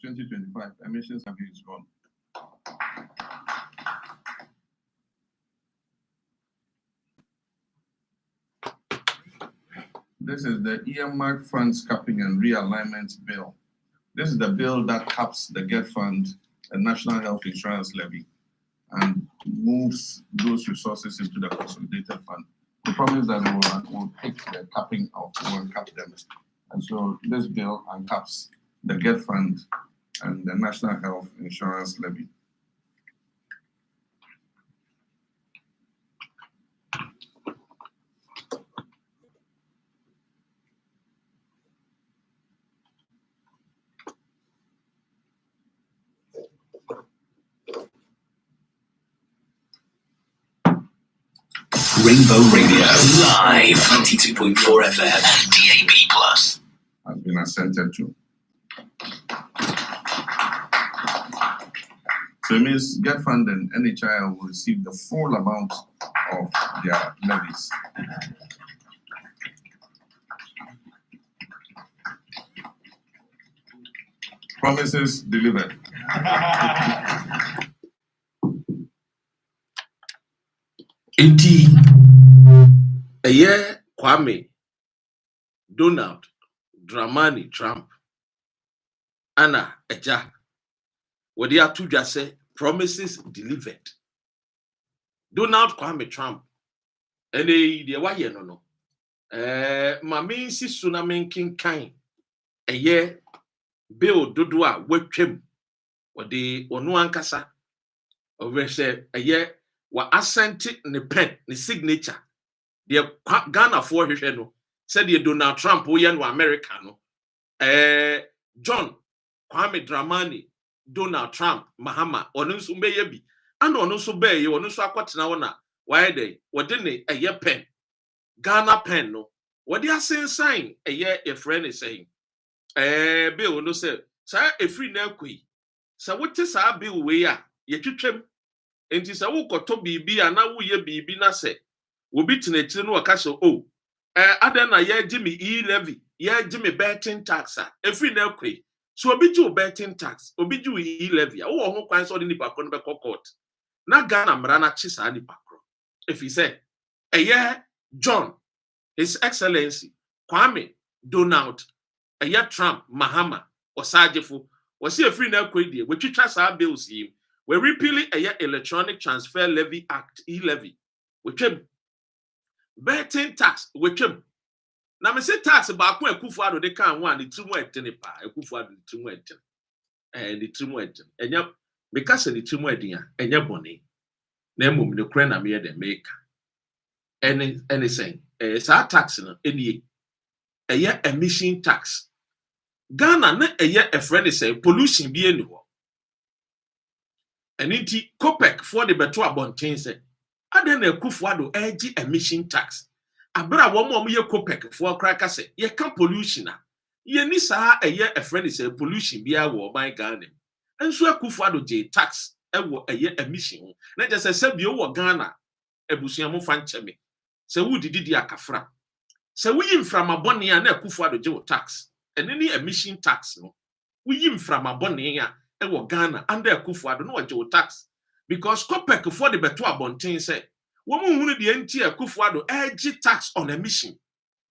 2025 emissions levy is gone. This is the earmark funds capping and realignment bill. This is the bill that caps the GET fund, the National Health Insurance Levy, and moves those resources into the consolidated fund. We promise that we'll take the capping out, we'll cap them. And so this bill uncaps the GET fund and the National Health Insurance Levy. Rainbow Radio, live 92.4 FM and DAB+. Has been assented to. So it means GET fund and NHI will receive the full amount of their levies. Promises delivered. Eti eye Kwame Donald Dramani Trump Anna Eja wodi atu dwa say promises delivered. Donald Kwame Trump ene de wa ye no ma me si so na me nkinkan eye bill dodo a watwam wodi onu ankasa over say eye wa assent ne pen ne signature de Ghana for hwehwe no said de Donald Trump wo ye no America no John Kwame Dramani Donald Trump Mahama onu nso meye bi ana onu nso beye onu nso akotena wona why dey wode ne eye pen Ghana pen no wode asensan eye e friend is saying bill no say sa efri na akui sa wote sa bill we a ye twetwem enti sa wo koto bibi ana wo ye bibi na se wo bi tenetire no waka so oh adan na ye gi me E-Levy ye gi me betting tax a efri na akui so obi gi betting tax obi gi E-Levy wo ho kwan so de nipa ko no be court na Ghana mra na chi sa nipa ko if he say John His Excellency Kwame Donald Trump Mahama Osajefo wasi efri na akui die we twitwa sa bills yi we repealing Electronic Transfer Levy Act E-Levy which betting tax which na me say tax ba ko Akufo-Addo de kan one the trimu etene pa Akufo-Addo the trimu etene the trimu etene enya because the trimu edin a enya bone na emom ne kra na me de make anything sa tax no enie emission tax Ghana na a friend say pollution bi eni ho and iti COPEC for the beto abonten say aden na Akufo-Addo egi emission tax abra wo mo ye COPEC for kraka say ye can pollution a ye ni sa a friend say pollution bia wo ban Ghana enso Akufo-Addo je tax ewo emission na je say bi wo Ghana ebusuamu fa ncheme say wo didi akafra say wo yim from abone a na Akufo-Addo je wo tax any emission tax no wo yim from abone a ewo Ghana under Akufo-Addo no waje tax because COPEC for the beto abonten say wo mu hunu de enti Akufo-Addo egi tax on emission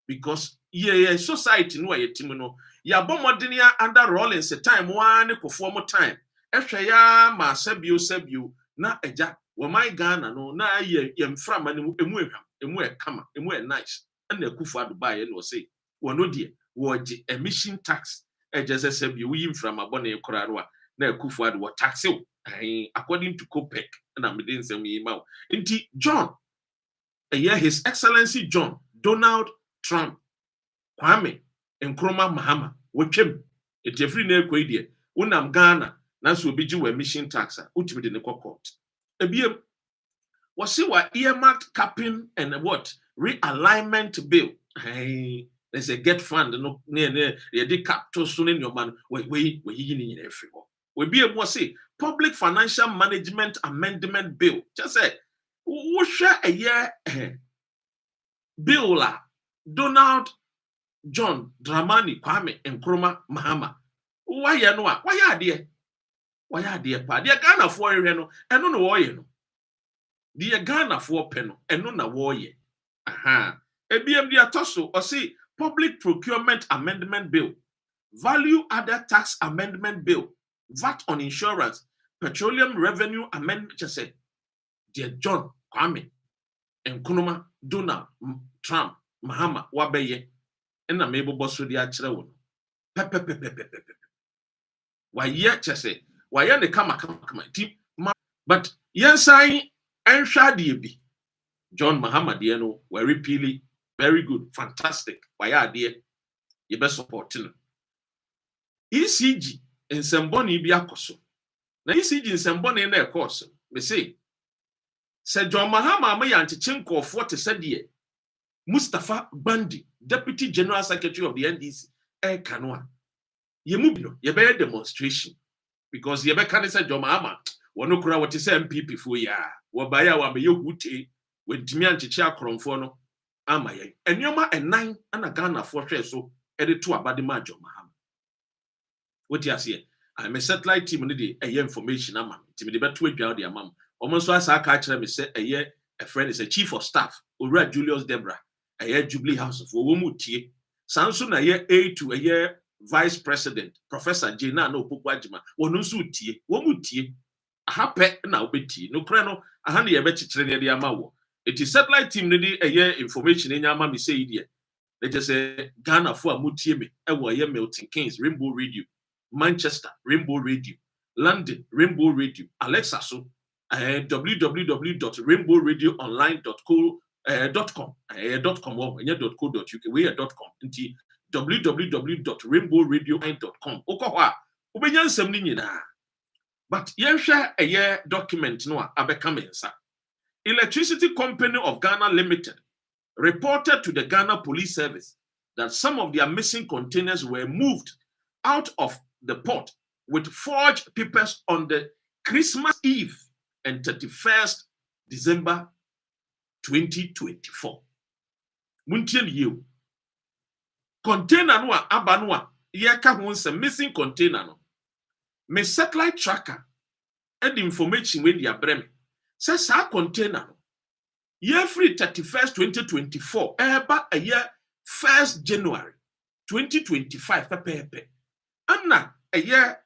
because ye society no ayetim no ya bomodene ya under rolling se time one kofo mo time ehwe ya ma sabio na eja wo my Ghana no na ye mframa ne emu kama emu nice na Akufo-Addo buy no say wono de wo gi emission tax ejese sabio wi mframa bone kora no na Akufo-Addo wo tax according to COPEC na me den sem yi ma nti John His Excellency John Donald Trump Kwame Nkrumah Mahama wotwem etefri na ekoi de wonam Ghana na so obi gi wa emission tax a utimi de ne court ebiem wasi wa earmarked capping and what realignment bill there's a GET fund no ne the cap to so ne man we yi ni nyina efri ho we biem wasi public financial management amendment bill just say wo hwe bill la Donald John Dramani Kwame Nkrumah Mahama Why ya no? Why ya dear? Why ya dear pa? Dear Ghana for no, and no warrior no. Dear Ghana for penno, and no na warrior. Aha. ABM dear Tosso, or say Public Procurement Amendment Bill, Value Added Tax Amendment Bill, VAT on Insurance, Petroleum Revenue Amendment. Just say, dear John Kwame, and Kunuma, Donald Trump, Mahama, Wabeye, and a Mabel Bosso de Achrew. Why yet, just say, why yan the come team, but yes, I and Shadi be. John Mahama, dear no, were repealing, very good, fantastic. Why are dear? You best support him. ECG in Samboni be a coso. Now ECG in Samboni in their course, me say, said John Mahama, my auntie Chinko of what said ye. Mustafa Bandi, Deputy General Secretary of the NDC, Kanoa. Ye mubino, ye bear demonstration. Because ye bear say John Mahama, one okra what is MPP for ya, wabaya wa me yohute, when Timian Chicha Cromfono, Amaye, and Yoma and 9 and a Ghana for so, edit to a body major Mahama. What you say? I'm a satellite team the a year information. I'm to the better way down the mum. Almost as I catch them, say a year a friend is a chief of staff, or Julius Debra, a year Jubilee House of Womuti, Samson a year A to a year vice president, Professor Jena no Pukwajima, or no suti, Womuti, a happy now betty, no crano, a honey a betty train the amawo. It is satellite team a year information in your mammy say, dear. They just say Ghana for Mutiemi, a year Milton Keynes, Rainbow Radio. Manchester, Rainbow Radio, London, Rainbow Radio, Alexa, so www.rainbowradioonline.com, .com, we are .com, www.rainbowradioonline.com. Okoha, ubenyan semni nyina. But yensha a year document no abekamensa. Electricity Company of Ghana Limited reported to the Ghana Police Service that some of their missing containers were moved out of the port with forged papers on the Christmas Eve and 31st December 2024. Muntien you container no abanwa yeka ho nsem missing container no me satellite tracker and information when dia breme says sa container no year free 31st 2024 eba a year 1st January 2025 pepe. Anna a year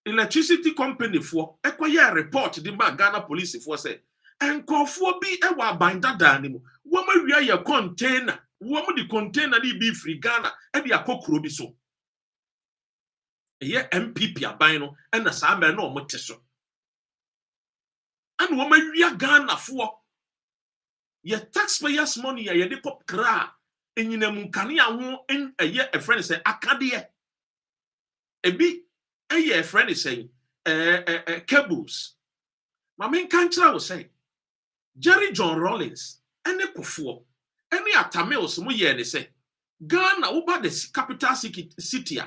electricity company for a report the Ghana police for say and call for be a binder danimu. Woman we are your container, woman the container be free Ghana and the akokro so. A year MPP abino and a summer no moteso. And woman we are Ghana for your taxpayers' money, a depop cra in Munkania in a year a friend say Akadia. Ebi a friend is saying cables. My main country will say Jerry John Rawlings and the Kufu any atamils mu ye say Ghana over the capital city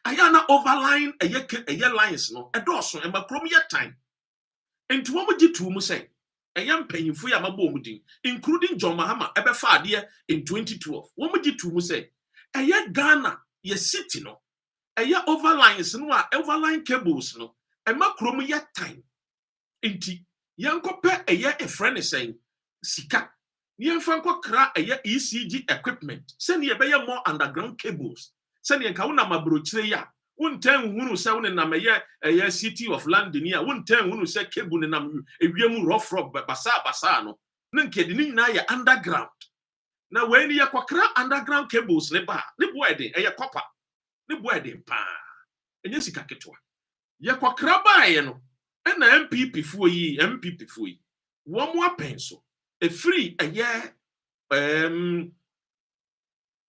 ayana overline a year lines no a dorsal and macromia time and to what did to say a young paying for Yamabomudin, including John Mahama ever far dear in 2012. What would you to say a year Ghana ye city no a year overlines no overline cables no and macromia time inti yanko pe a year a friend is saying Sika Yen Franco cra a year ECG equipment send ye bear more underground cables send ye kauna mabrochreya won ten who say when na a year city of London here won ten who say cable na a wiemu rough basa no nanke di na ya underground na when ye kwakra underground cables ne ba ne boy de a copper ne boy de pa enye sika ketwa ye kwakra ba ye no e na MPP fo yi wo mo apenso a free a year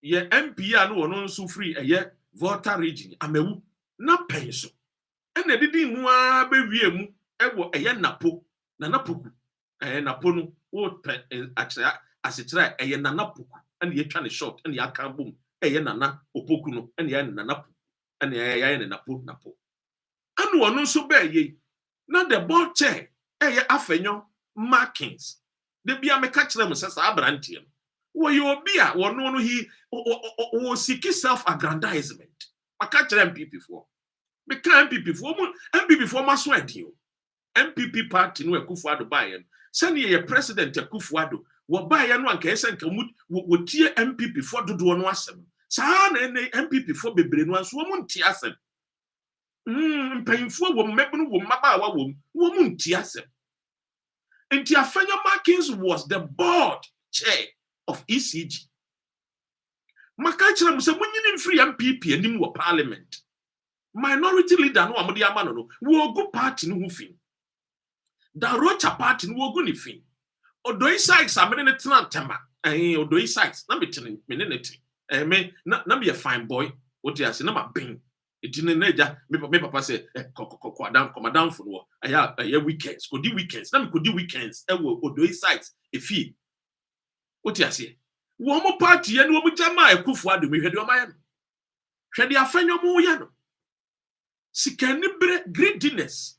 ye MP anu wono nso free a year Volta region amewu na penso ena didi mu a bewie mu ewo a year napo na napoku napo no wo pe atra asetra a year na napoku ena ye twa ne short ena ya kan bom a year nana opoku no ena ya na napo ena ya ne napo anu wono nso ba ye na the board chair a year afenyo markings de bia me catch them say abrantie wo ye obi a wono no he o seek self aggrandizement I catch MPP for. Me can MPP for my sweat you. MPP party no Akufo-Addo buy. Send ye president Akufo-Addo. Wo buy no anka esen ka wo tie MPP for dodo no asem. Saa na MPP for bebre no anso wo nti asem. Mpanyimfo wo mmebunu wo mmabaawa wo nti asem. Nti Afenyo Markins was the board chair of ECG. Makachira mu se munyini free MPP anim wo parliament. Minority leader no amodi ama no wo go party no hu fin. Da Rocha party no wo go ni fin. Odoi sides amene ne tena tema. Odoi sides na me tene me ne neti. Me na me a fine boy. What you say na ma ben. Etine neja me papa say come down for no. Aya weekends. Ko di weekends. Na me ko di weekends. Wo Odoi sides e fi. What you say? Wo mo party e no mo jama Akufo-Addo me hwede o ma ya no. Hwede Afenyo mo ya no. Sikanibre greediness.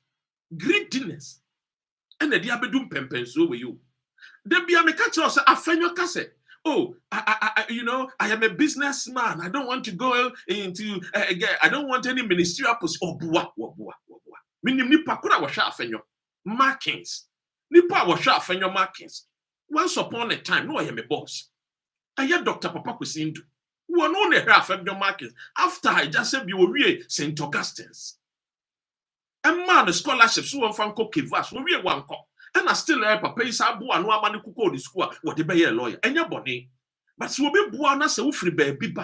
And the diabedum pempenso with you. There be a catch us Afenyo kase. Oh, I I am a businessman. I don't want to go into I don't want any ministerial post. Oh, bua. Minim nipa kuna washa Afenyo Markins. Nipa washa Afenyo Markins. Once upon a time, no, I am a boss. I hear Dr. Papa Kusindu. Who are known here Afenyo Markins. After I just said you were St. Augustine's. A man scholarships who from Kivas, we one cop. And I still have a pay sabu and one man who the school, what they pay a lawyer, and your body. But so be buana so free baby.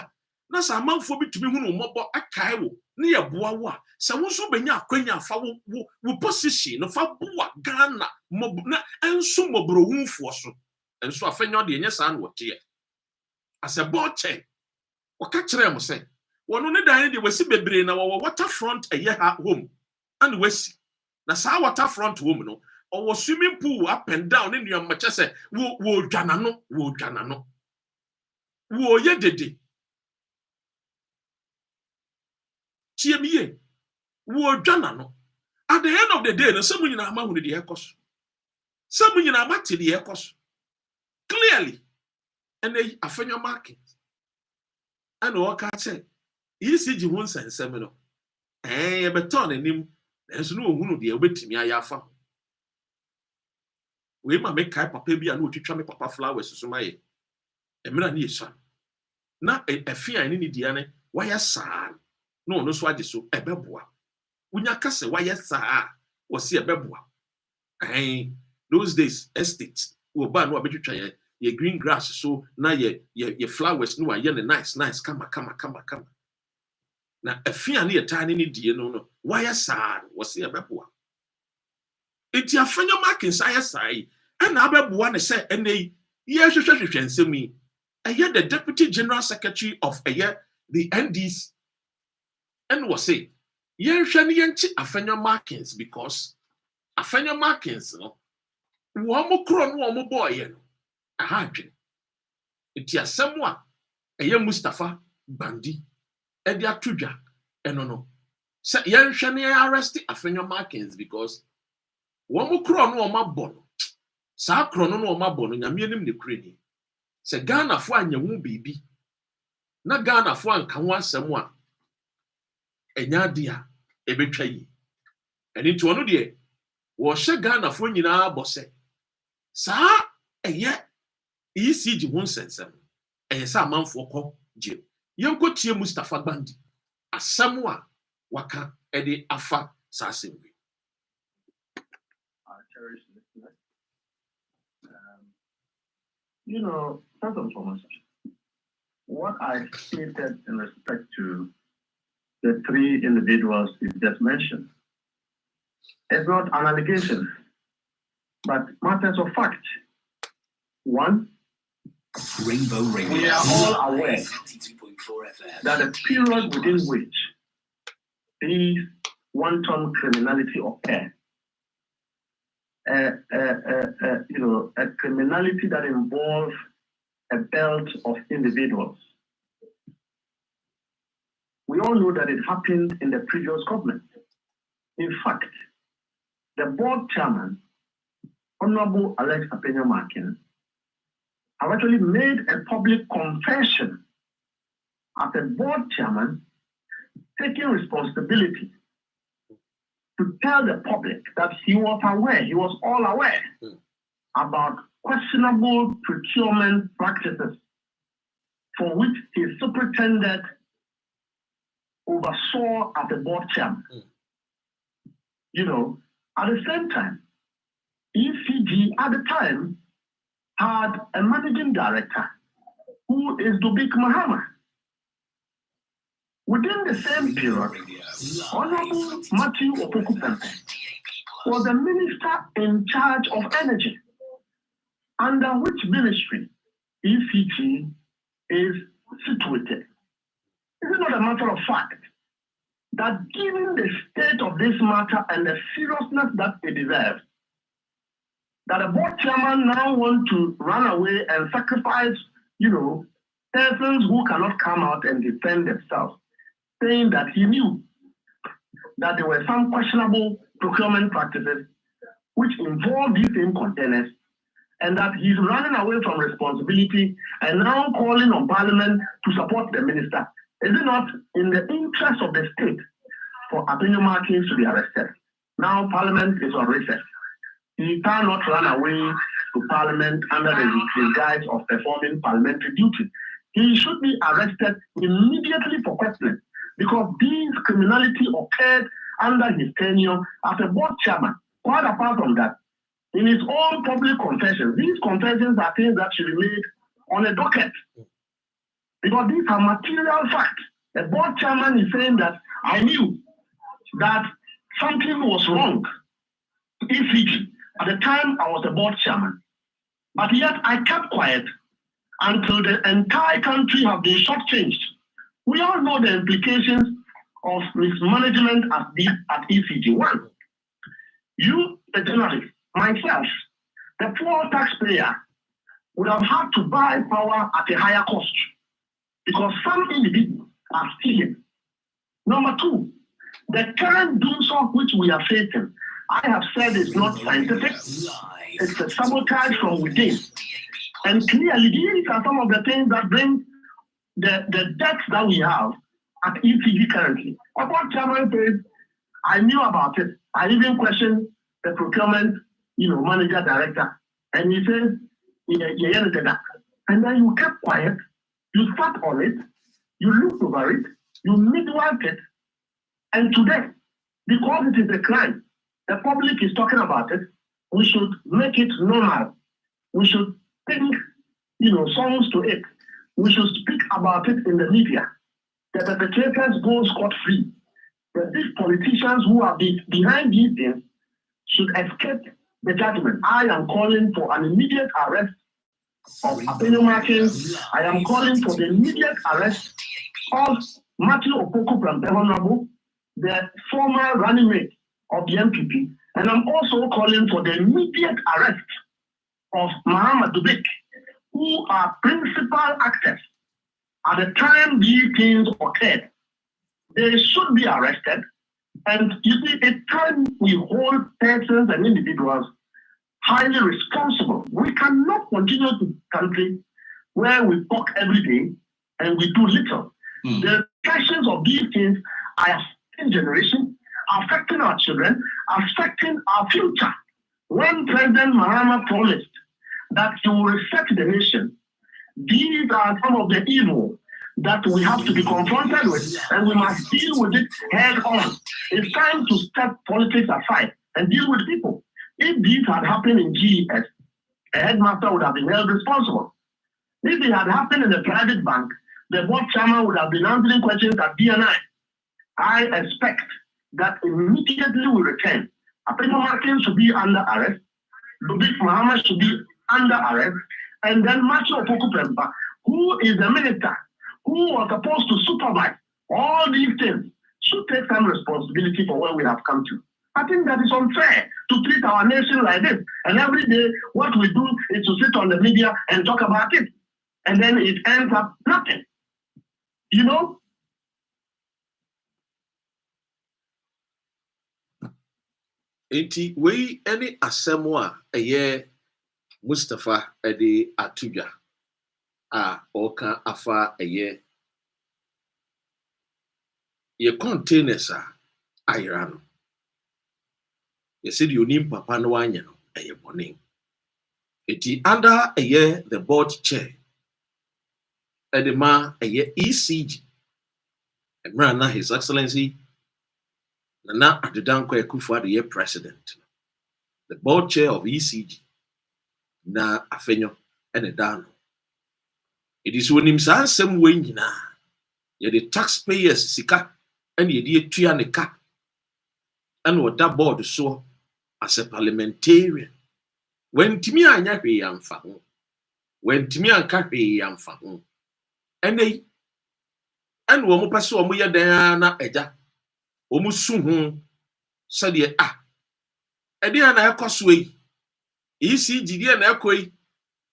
Nasa a man for me to be who mobo a kaiwo, near Buawa. So so be ya quenya fawu position of a bua Ghana, mobna, and so mobro womb for so. And so I find out the yes and what here. As a board check, what catch them say. One only dying, they will see baby in our waterfront a year at home. And West. Na sa waterfront home no. Or swimming pool up and down in your match say wo dwana no. Wo ye dede. Chiemiye. Wo dwana no. At the end of the day, no some nyina ama hu the ekos. Some nyina ama te the ekos. Clearly. And they Afenyo Markins. And o ka say, ECG won sensem no. E beton anim. Enso no ohunu de obetimi ayafa. We ma make kai papa bia na otwitwa me papa flowers so maye. Emira na yesa. Na efia ni dia ne waya saa. No no so age so ebeboa. Unya kase waya saa. Wo se ebeboa. Those days estate wo ba no abetwitwa ye green grass so na ye flowers no aye ne nice kama. Na afia ne yetane ne die no why sad was see abeboa enti Afenyo Markins ayesai and abeboa ne say ene ye hwehwehwehwe nsemi aye the deputy general secretary of the NDs and was say ye hwe ne yenchi Afenyo Markins because Afenyo Markins no wo mo kro no wo boy no aha dwen enti asemu a aye Mustafa Bandi edi atudwa no say yen hwe ne arrest Afenyo Markins because wo mo kro no o mabɔ no saa kro no o mabɔ no nyame anim ne kurani say Ghana fo anyawu bibi na Ghana fo anka ho asɛm a enya de a ebetwa yi eni to no de wo hye Ghana fo nyina bɔ sɛ saa ECG ho nsensɛm sa amanfo kɔ gye yenko tie Mustafa Bandi asɛm a waka edi afa sasem. First and foremost, what I stated in respect to the three individuals you just mentioned is not an allegation, but matters of fact. One, Rainbow Radio. We are all aware 92.4 FM. that the period within which these wanton criminality occur, a criminality that involves a belt of individuals. We all know that it happened in the previous government. In fact, the board chairman, Honorable Alex Afenyo Markins, have actually made a public confession as a board chairman taking responsibility to tell the public that he was aware, he was all aware about questionable procurement practices for which his superintendent oversaw as a board chairman. You know, at the same time, ECG at the time had a managing director who is Dubik Mahama. Within the same period, Honorable Matthew Opoku-Pempe was the minister in charge of energy, under which ministry ECG is situated. Is it not a matter of fact that given the state of this matter and the seriousness that it deserves, that a board chairman now wants to run away and sacrifice, you know, persons who cannot come out and defend themselves, saying that he knew that there were some questionable procurement practices which involved these same containers, and that he's running away from responsibility and now calling on Parliament to support the minister. Is it not in the interest of the state for Apenyo Martins to be arrested? Now Parliament is on recess. He cannot run away to Parliament under the guise of performing parliamentary duty. He should be arrested immediately for questioning, because this criminality occurred under his tenure as a board chairman. Quite apart from that, in his own public confessions, these confessions are things that should be made on a docket, because these are material facts. The board chairman is saying that I knew that something was wrong. ECG, at the time I was a board chairman, but yet I kept quiet until the entire country have been shortchanged. We all know the implications of mismanagement at ECG. One, you, the journalist, myself, the poor taxpayer, would have had to buy power at a higher cost because some individuals are stealing. Number two, the current doomsday which we are facing, I have said is not scientific. It's a sabotage from within. And clearly, these are some of the things that bring the debts that we have at ECG currently. About chairman says, I knew about it. I even questioned the procurement, manager director. And he says, yeah. And then you kept quiet, you sat on it, you looked over it, you midwifed it, and today, because it is a crime, the public is talking about it, we should make it normal. We should sing, songs to it. We should speak about it in the media. The perpetrators go scot-free. These politicians who are behind these things should escape the judgment. I am calling for an immediate arrest of Apenyo Martins. I am calling for the immediate arrest of Matthew Opoku-Pempe, Honorable, the former running mate of the MPP. And I'm also calling for the immediate arrest of Mahama Dubik, who are principal actors at the time these things occurred. They should be arrested. And you see, it's time we hold persons and individuals highly responsible. We cannot continue to country where we talk every day and we do little. The repercussions of these things are affecting generation, affecting our children, affecting our future. When President Mahama promised that he will reset the nation, these are some of the evil that we have to be confronted with, and we must deal with it head on. It's time to step politics aside and deal with people. If this had happened in GES, a headmaster would have been held responsible. If it had happened in a private bank, the board chairman would have been answering questions at BNI. I expect that immediately we return. Apenyo Martins should be under arrest, Dubik Mahama should be under arrest, and then Matthew Opoku-Pempe, who is the minister who was supposed to supervise all these things, should take some responsibility for where we have come to. I think that is unfair to treat our nation like this. And every day, what we do is to sit on the media and talk about it. And then it ends up nothing. Enti we any asɛm a ɛyɛ Mustafa ɛde atudwa a ɔka afa ɛyɛ Your containers are iron. You said you need papa no one, you know, and your morning. It is under a year the board chair. And the man a year ECG. And Rana, His Excellency, Nana Adedankwa Akufo the year president. The board chair of ECG. Na afenyo and a dano. It is when him san some way na. Ye the taxpayers sika and ye dear trianica. And what that board so as a parliamentarian. When Timmy and Yappy am found. When Timmy and Cappy am found. And they and woman pass on we are there na eja. Omusu said ye and then I cosway. ECG and Equi.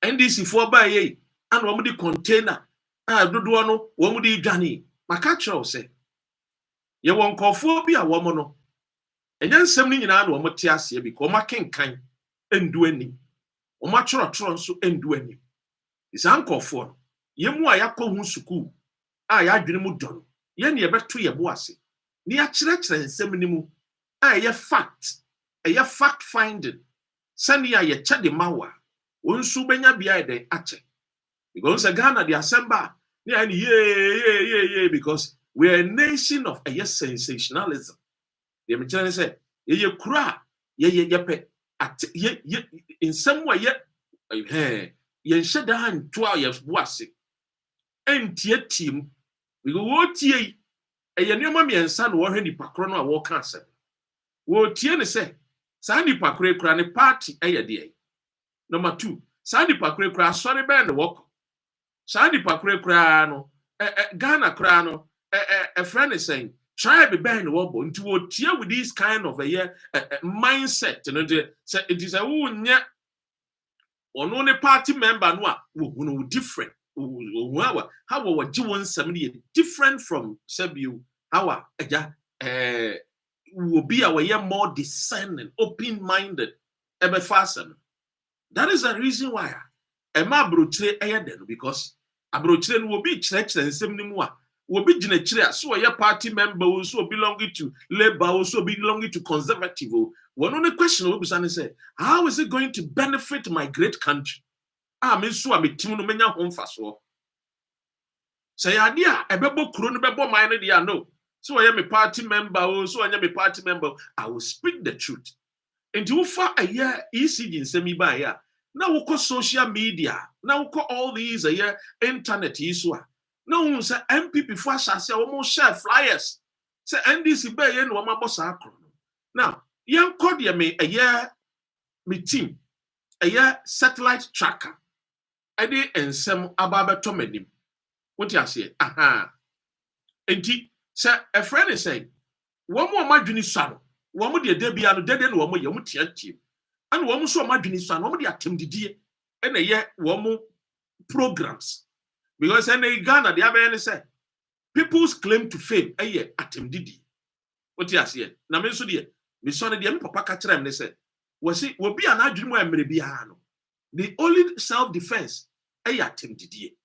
NDC for by ye, and one the container. I do one, one with the Johnny. My catcher say, you won't call for be a woman. And then something in our Matias here because my king kind and do any. Or my tron so and do any. It's uncle for ye more yako suku. I dream of done. Yen ye bet to your bossy. Near church and seminimu. Ye fact. A fact finding. Send ye chaddy mawa. Unsu benya biya de ache. Because Ghana the assembly, yeah, because we're a nation of a sensationalism. The Americans say, ye cry, ye in some way, ye shut down 12 years was it. And team, we go what ye a new mammy and son were any pacrono war cancer. What Tiene say, Sandy Pacre cranny party a day. Number 2, Sandy Pacre crash sorry band walk. Sandy Pacre crano, Ghana crano, a friend is saying, try to band the wobble into a tier with this kind of a mindset. And it is a wound yet or only party member no different. How were you 70 different from Sebu? How will be our more discerning, open-minded, ever fasten. That is the reason why Emma broche aheden because abroche will be church and seminary will be genetria so a party member also belonging to Labour also belonging to Conservative. One only question will be say, how is it going to benefit my great country? I mean so I'm a team no menya home fast. Say idea a bebo kuro bebo mine dia no. So I am a party member, so I am a party member. I will speak the truth. Until for a year, ECG in semi by year. Now we call social media. Now we call all these a year internet issue. Now we say MPP for say almost share flyers. Say NDC by year no ma boss akro. Now young call me a year me team a year satellite tracker. I did and some ababa tomenim. What you say? Aha. Enti say a friend is saying one more madwini son. One more dear be and dead and one more yamuti. And one so madwini son, one more the attempt did and a year one more programs. Because in Ghana, the other say people's claim to fame a year attempt did. What you say? Na me so dear, me son the papa catch them, they said, was it will be an adjumo and maybe the only self-defense a year attempt did.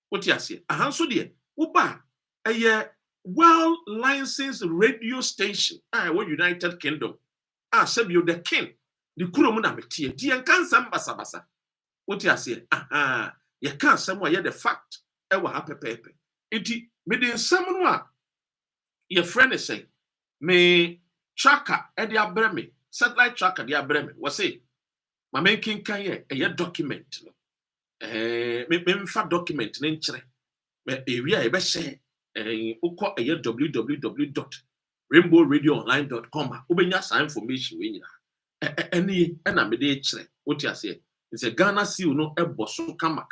What you say? A hand so dear, uba a year well-licensed radio station. What United Kingdom. Said you the king. The kuromuna metie. The can't some basa. What you say? You can't somewhere yet the fact. Ever happy paper. It made someone your friend is saying, me tracker at the abreme, satellite tracker the abreme. Was it? My main king can a document. Me fat document in chere. Me area e be share. Uko www.rainbowradioonline.com. Ubenya sa information we nyina. Any na me dey chere. What you say? It's a Ghana see no ebo so kama.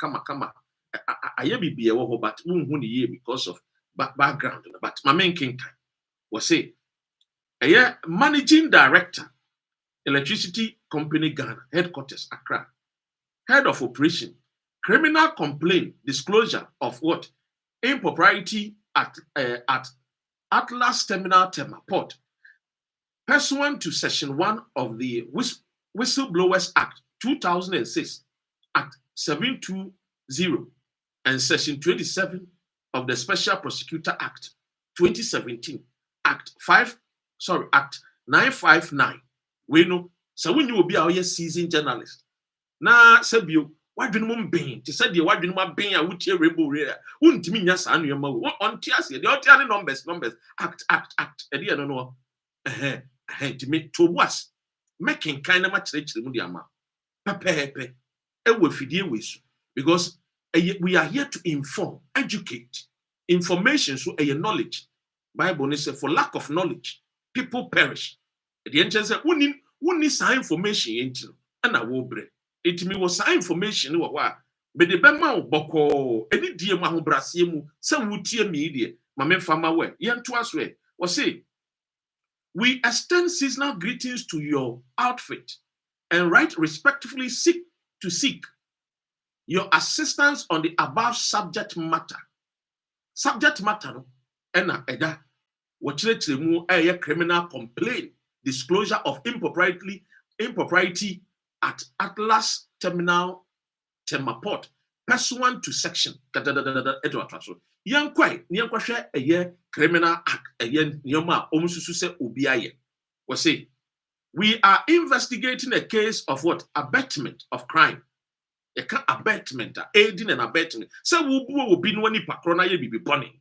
Aye bibie wo ho but unhu ne ye because of background. But my main king was say managing director electricity company Ghana headquarters Accra. Head of operation criminal complaint disclosure of what impropriety at Atlas Terminal Port, pursuant to Section 1 of the Whistleblowers Act 2006, Act 720, and Section 27 of the Special Prosecutor Act 2017, Act 959. We know. So when you will be our seasoned journalist. Na Sabio, what do you mean? To say the what do you mean? I would hear rainbow rare. Wouldn't mean yes, and your mother on tears. The other numbers. Act. I don't know. To make to was making kind of much rich the Mudiama. Pepe. Because we are here to inform, educate. Information, so a knowledge. Bible says, for lack of knowledge, people perish. The ancient said, who need some information into and I will break. It me was some information but the Bema Boko, any dear Mahu Brasiemu, some would tear me, dear, Mamma Fama way, yan to us way, or say, we extend seasonal greetings to your outfit and right respectfully seek your assistance on the above subject matter. Subject matter, no? Ena eda. Wachire mu a criminal complaint, disclosure of impropriety at Atlas Terminal Temaport, pursuant to section. Yan kwai, ni yankwahwe a criminal act, a nyoma omususu se obiaye. We say, we are investigating a case of what? Abetment of crime. A abetment, aiding and abetting. So will be no any patrona ye be bonny.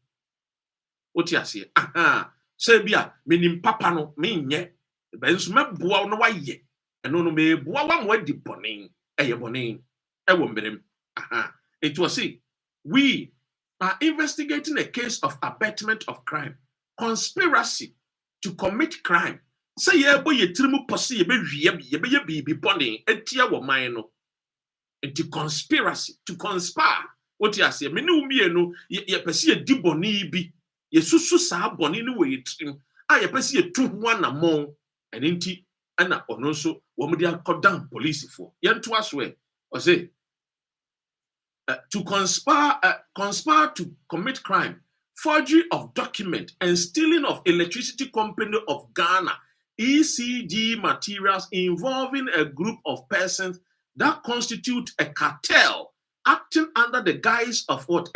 What you say? Say bia, meaning papa no, mean ye. Ben's me boa no ye. And no me boa one way de bonning, a bonning, a woman. It was see. We are investigating a case of abetment of crime, conspiracy to commit crime. Say ye boy ye trimu posse ye be bonning, and tia wo mine. To conspiracy, to conspire. What you say? Menu no ye pesi ye di boni bi. Ye susu sa boni ni we trim. Ye pesi ye tu one among and inti ana ononso womudi akodan police for. Yen to us we. Or say to conspire to commit crime, forgery of document and stealing of Electricity Company of Ghana ECG materials involving a group of persons that constitute a cartel acting under the guise of what?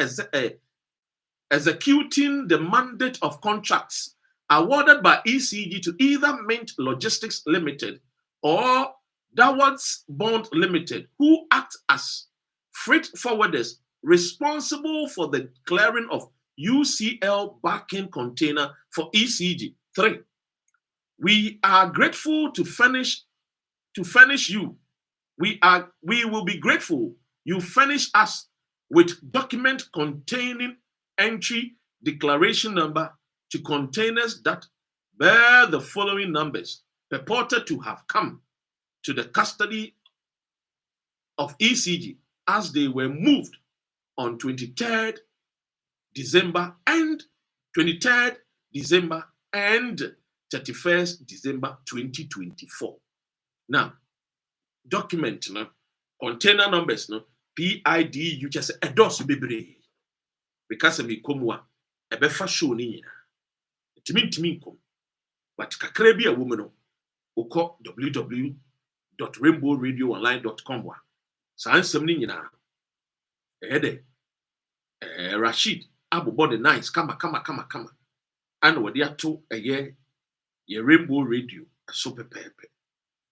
Executing the mandate of contracts awarded by ECG to either Mint Logistics Limited or Dawards Bond Limited, who act as freight forwarders responsible for the clearing of UCL backing container for ECG. 3. We are grateful to furnish you. We will be grateful you furnish us with document containing entry declaration number to containers that bear the following numbers purported to have come to the custody of ECG as they were moved on 23rd December and 31st December 2024. Now, document no container numbers no PID you just a dos bebre because me komwa e be fa show ni nyina timi kom but kakra bi a woman no ukọ www.rainbowradioonline.com wa sa ansem ni nyina de Rashid abobọ the nice kama and we dey ato ye Rainbow Radio so pepepe.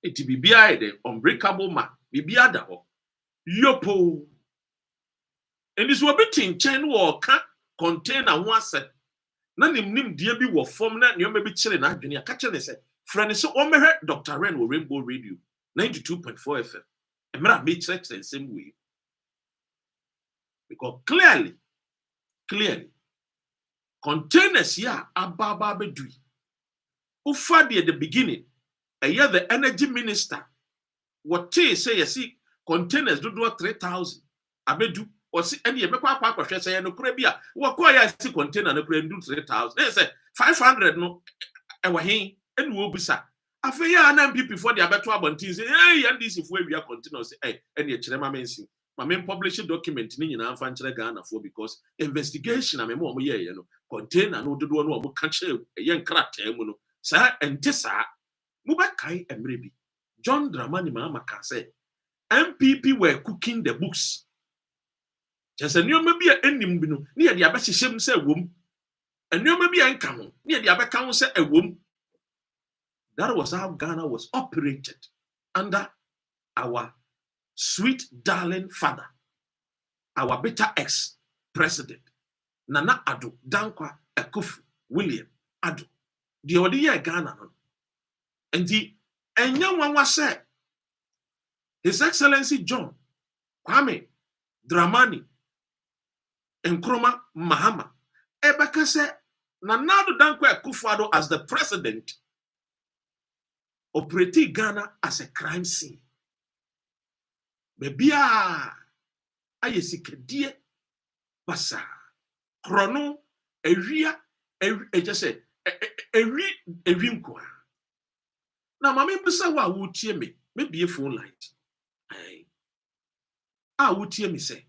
It be the unbreakable man, be da ho. Yopo. And this will be tin chain war can contain a one set. None nim dear be war form that you may be chilling at Junior Catcher. Friend, so on my Dr. Ren will Rainbow Radio 92.4 FM. And may be church the same way. Because clearly, containers here are Baba Bedui. Who fadi at the beginning. A year the energy minister, what they say, you see, containers do 3,000. I do or see any a say no crabia. What quite see container no do 3,000. They say 500 no, and we will be sat. I feel yeah, people before the better about things. Hey, and this if we are continuous, hey, and the Chilema mention. My main published document in an infantile Ghana for because investigation. I mean, more you know, container no do no more country a young crack, sir, and this. Mubakai Emrebi, John Dramani Mahama said, MPP were cooking the books. Just a new maybe a ending near the Abashi Shem say womb. And you may be uncommon near the other council a womb. That was how Ghana was operated under our sweet darling father, our bitter ex-president, Nana Addo Dankwa Akufo William Addo. The idea Ghana. And young one was said, His Excellency John Kwame Dramani Nkrumah Mahama Ebeka said, Nana Addo Dankwa Akufo Addo as the president operated Ghana as a crime scene. Bebia ayesikadie basa krono ewia just say ewi nko. Na mama mbisa wa wotie me be phone light. Wotie me say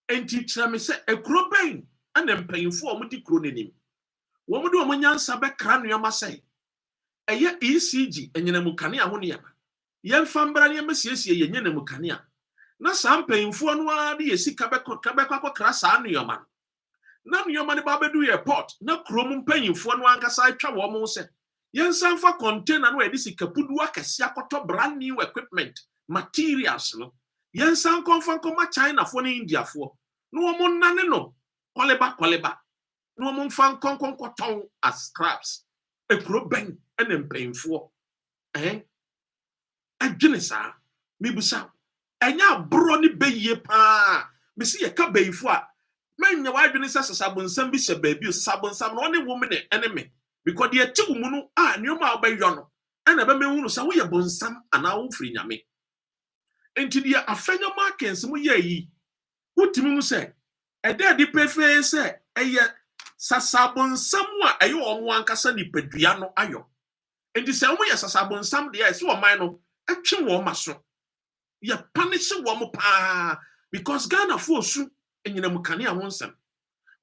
enti tira me say ekro ben ana mpanyimfo omudi kro nenim. Wo mu de omanyansa be kra nuama say eye ECG enyinamu kane ahoniaba. Yemfa mbra ne yemesiesie yenyenamu kane a na sampanyimfo no a de yesika bekọ kra saa nuama. Na nuama ne ba bedu airport na krom mpanyimfo no ankasa atwa wo mo se yensanfa container no edisi kapudu akese akoto brand new equipment materials no yensan konfa koma China fo ne India fo no wo mo nane no koleba no wo mo mfa konkoton as scraps ekro ben ene mpanyimfo adwene saa mibusa enya bro ni beye pa mesi ye ka beyifo a menya wadwene sasabonsam bi se baabi sabonsam no ne woman enemy because the two munu nyoma obayo no ana be mehunu sa wo ye bonsam ana wo firi nyame enti dia afanya markens mu ye yi wotimi mu se ede di pefe se eye sasabonsam a eye omo ankasa ni padua no ayo enti se wo ye sasabonsam de ese wo man no atwe wo maso ye punish wo mo pa because Ghana for su enyina mu kane a wonsam.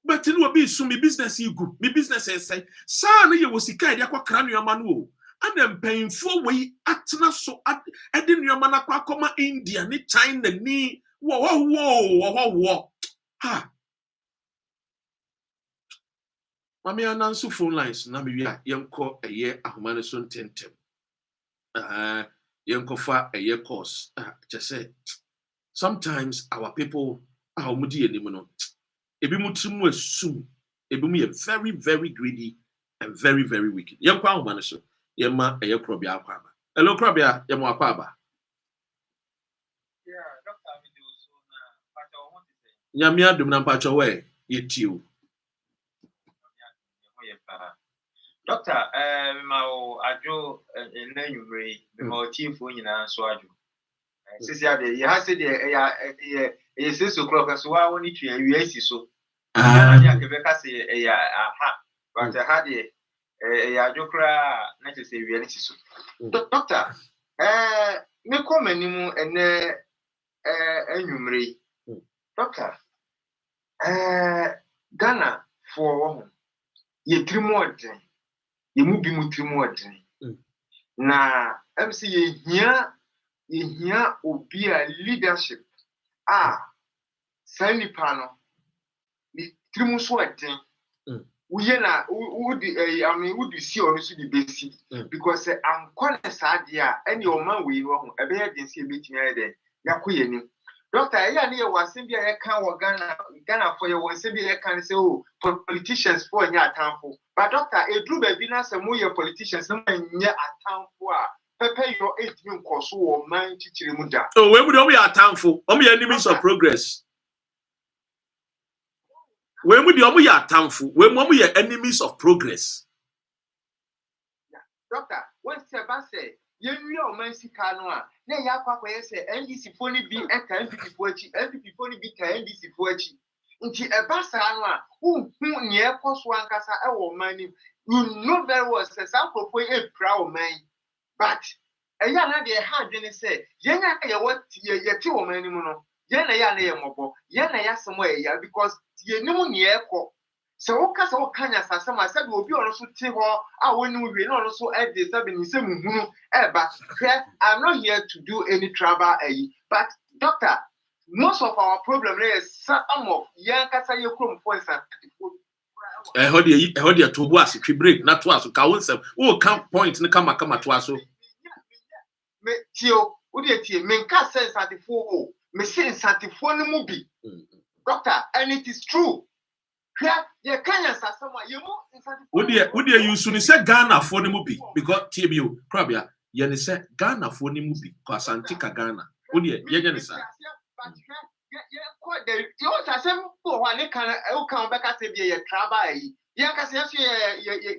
But you will be so me business you good. Me business say, "Sa you will see kai akwa kra nuama no o." And then painful way atna so ade nuama na kwa koma India ni China ni wo. Ha. Mami ananso phone lines na me wi a yenko eye ahomane so tentem. Yenko fa eye course. Just say sometimes our people ahomudi enim no. Ebimu trimu asum ebimu ye very very greedy and very very wicked. Yemkwa ahomane so yema eye krobia akwa aba. Hello krobia yema akwa aba. Yeah, Doctor Amido so na pacho what is it? Nyame adum na pacho we yetiu. Doctor, ma ajo enanyumre ma otifo nyina so ajo. Sisi ade ye ha se de e 6 o'clock so wa woni twa wi asi so. Ya ke be ka se ya aha. But ha de ya ajo kra na se wi ani so. Doctor, me komani mu ene enumre. Doctor, Ghana for wo ye trimodren. Ye mu bi mu trimodren. Na MC ye hia obi a leadership sani pano ni trimu so eden uye na would see on so the basic because am kwane saade a any o man we no ho ebe ye den se betimi ede yakoye ni doctor eya ne ye wasem bia ye kan wo Ghana for ye wasem bia ye kan say oh politicians for nya atamfo but doctor edru ba bi na se mo ye politicians no nya atamfo a Pepe your 18 course or man teaching muda. So when we are thankful, we are enemies of progress. When we are thankful, when we are enemies of progress. Doctor, what's the say? You know, man, Sikanoa. Ne yakwa say NDC phony be a NDC poetry, NDC phony be NDC poetry. Inti a basanwa, who near cost one cassa or money. You know very well, says some propose a proud man. But a young lady had been say, Yana, what ye 2 women, Yana ya mobo, Yana ya somewhere, because ye know near co. So, what kind of some I said will be also take I will we also add this up in some but I'm not here to do any trouble, but doctor, most of our problem is some of young Kasaya Chrome for Hold your to was if you break, not to us, who can't point in the kama to us. Me tio, Udia, Menka sense at the four, me sense at the phone movie. Doctor, and it is true. Yeah, you can't answer someone. You Would you use soon say Ghana for the movie? Because TBU, Crabia, you say Ghana for the movie, because Antica Ghana. Would you, you're say? You want to say, oh, I can't come back as a trabai. You can say,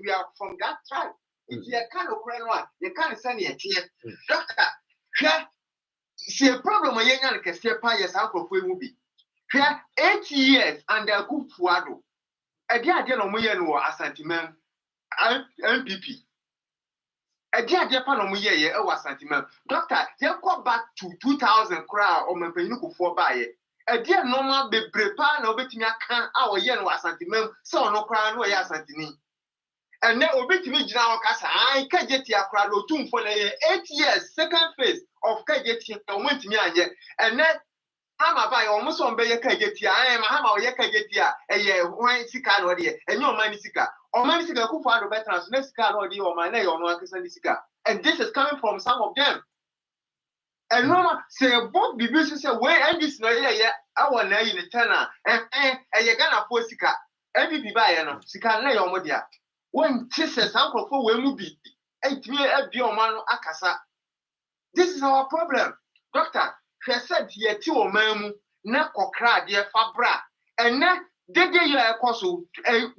we are from that tribe. If you can't one, you can't send it here. Doctor, see a problem, a young can say, Pious uncle for a movie. 8 years and a good fuado. A dear Genomoyan assentiment, MPP. A dear Japanomoye was sentiment. Doctor, you go back to 2000 crowd or my penuku for buy it. A dear normal be prepared no betting our yen was sentiment, so no crown no ya sentini. And then obey me now, Cassa, I can't get your crowd or 2 for 8 years, second phase of Kajetia went to me and then. I'm a almost on Bay Kajetia. I am a hammer Yakajetia, a year, one sika or dear, and your money sika. Or money sika who found the veterans next car or dear or my name or no sika. And this is coming from some of them. And Roma say both the business away and this no yeah, our name in the tenor, and you're gonna for sika. MVP by no sika lay on modia. When Jesus uncle for will be 8 years at your man akasa. This is our problem, Doctor. She said, "Ye two men, na kokra dear fabra, and na did you a coso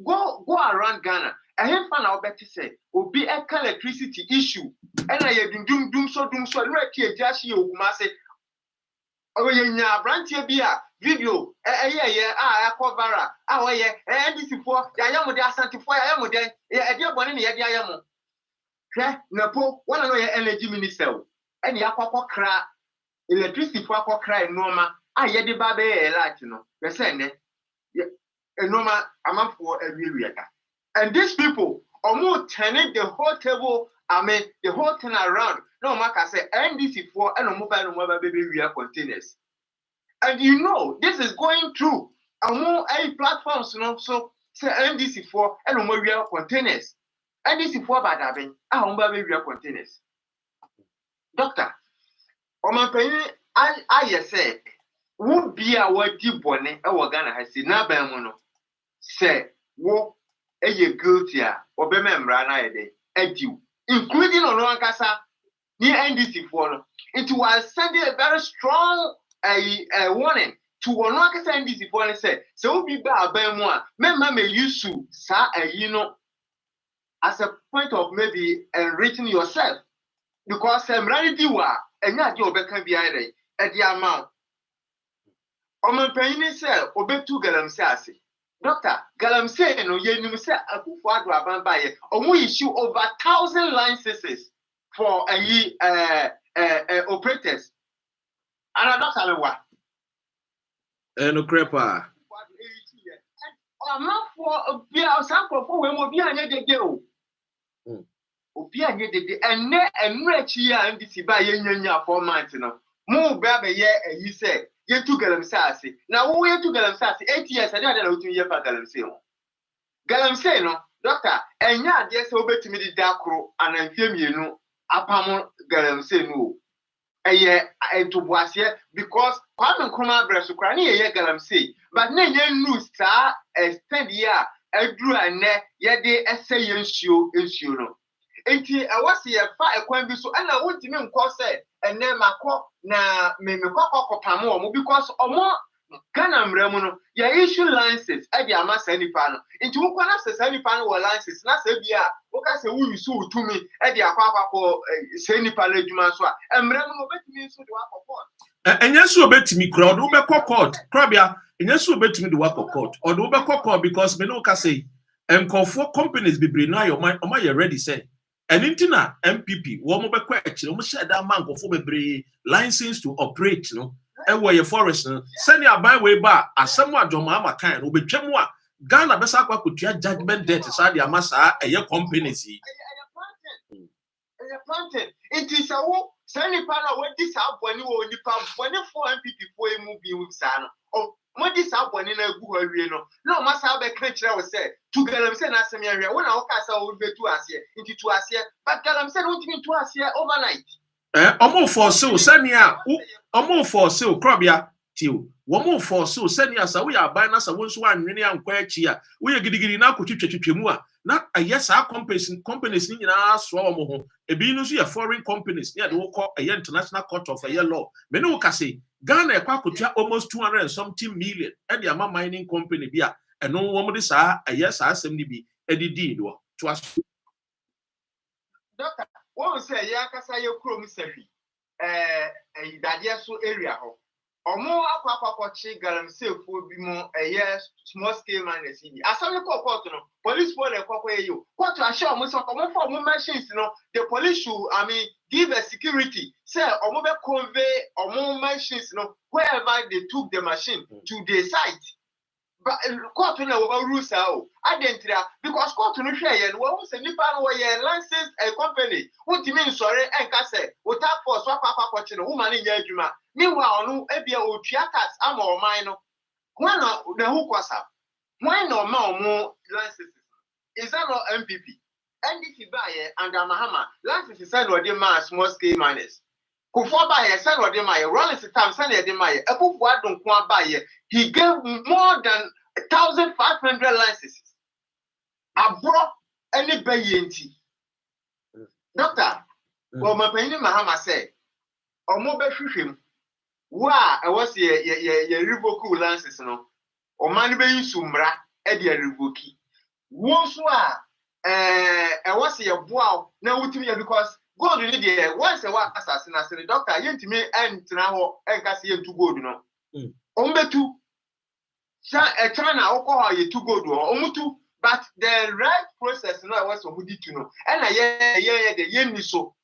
go around Ghana? A him fan I'll bet to say will be a electricity issue, and I have been doom so right here, just you, Massey. Oh, yeah, branch here, video, I cover our yeah, and this before Yamu de Asante for Yamu de a dear one in the Yamu. Napo, one of your energy minister, and Yapapa cra. Electricity for cry normal. I had the baby a latino. The same, a normal amount for a real. And these people are more turning the whole table, the whole turn around. No, Mark, I say, NDC for and mobile baby real containers. And you know, this is going through more a platforms, so say NDC for and real containers. NDC for bad having baby real containers. Doctor. I say, won't be our deep bonnet, our Ghana has seen na bemono. Say, wo, guilty, or be member, including on Casa near NDC for it was sending a very strong warning to one NDC for and say, so be bad, Bemoa, member may use to, sir, as a point of maybe enriching yourself. Because I'm ready to work. And not your become behind at the amount. Oman Penny said, Obey to Galam Sassy. Doctor, Galam said, no, you say, a good father about by it. Or we issue over 1,000 licenses for operators. And I don't know what. No crepa. I'm not for a beer sample for when we'll be on the girl. Opia nye dede enne enrechi ya ndisi ba ye nyanya format no mu bra be ye eyi se ye tu galamsase na wo ye tu galamsase 8 years ade ade na otu ye fa galamse no doctor enya ade se obetumi di dakro ananfie mienu apam galamse no eye entoboase because kwame nkoma breso kra na ye galamse but na ye news sa extend ya edru ane ye de ese ye nsuo no. Enti awasi ya fa ekwan bi so ana wontimi nkọ se ene makọ na memekọ pamo omo because omo Ghana mremu no ya issue licenses e di amasa nipa no enti wokọ na se nipa no wo licenses na se bia wo ka se wo yusu utumi e di akọ se nipa la adwuma so a mremu no betimi so de wakọ Enya so obetimi kra do be court krabia enya so obetimi de wakọ court or do be court because me no ka say enkofo companies bebre na your mind o you ready say and intina MPP wo mo be kwa akire mo share that man go for bebre license to operate no e wo ye forest no send your buy way ba asem adwoma amakan no betwam a Ghana be sa kwa kotua judgment debt sa dia masa eye companies yi planted it is a wo send nipa na we dis aboni wo nipa boni for MPP for emu bi wu sa no Modi sa boni na egu awie no. Na ma sa be kan kire we say to galamsey na asem ya hwe. Wo na wo ka sa wo be tu ase. Nti tu ase. But galamsey no timi tu ase overnight. Omo for so senia omo for so krobia tiw womo for so senia sa we aban na sa wonso anwene ankwa achi a we gidigidi na akotwetwetwemu a na ayesa companies ni nyina so omo ho ebi no so ya foreign companies near the wo international court of law me no ka say Ghana ekwa akotwa almost 200 and something million e the ama mining company bi a eno wo de sa ayesa asem ni bi edidi do to aso Doctor, what say ya kasa ye krom safi idade so area ho omo akwakwakwachi galamsey fo bi mo small scale miners ni asam ko court no police for the kwakwa yo court assure omo so omo for omo machines no the police should give a security say omo be convey omo machines no wherever they took the machine to the site. But court no over rules identity because court no hwe ye no wo say nipa no ye license a company what you mean sorry enka say without force wakwakwakwachi no woman nya adwuma meanwhile no ebia otua tax ama o man no when na who kwasa when no ma omo licenses is that not MPP NDC buy and Mahama licenses said what they ma small scale miners Kufo buy said what they ma Rollins time said they ma Ebufu adon kwa buy he gave more than 1,500 licenses. Abro any bayenti. Doctor, well, my penny Mahama said, or more be him. Wa, I was ye revoke license, no, or man be sumbra, Edia revoke. Once I was a wow, now with me because God in the once a while assassin, I said, Doctor, you to me and now and Cassian to go, no. Ombe two. China alcohol you to go to but the right process now was so good to know. And I the yen so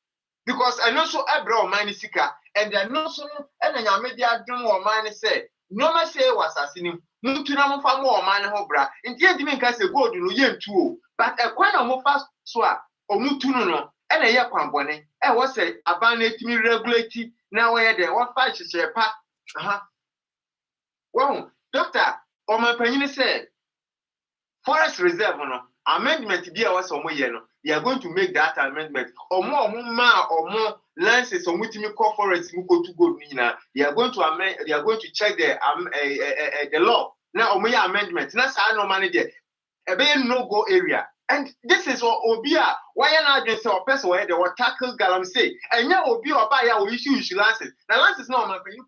because I know so abroad mine sika and I know so and I media drum or mine say no ma say was assassinating Mutunam for more man hobra in the end can say go to yen too but a quite of fast swap or mutuno and a year quambone I was say abandoned me regulate now where they what fight share pa well doctor or my penny said, forest reserve, no amendment be our some way, no. You are going to make that amendment, or more lances or multi corporates who go to go. You are going to amend. You are going to check the law now. Omo amendment. That's how no money there. A very no go area. And this is what Obia, why not just a person where they will tackle galamsey. And now Obia or buy our issue lances. Now lances no man you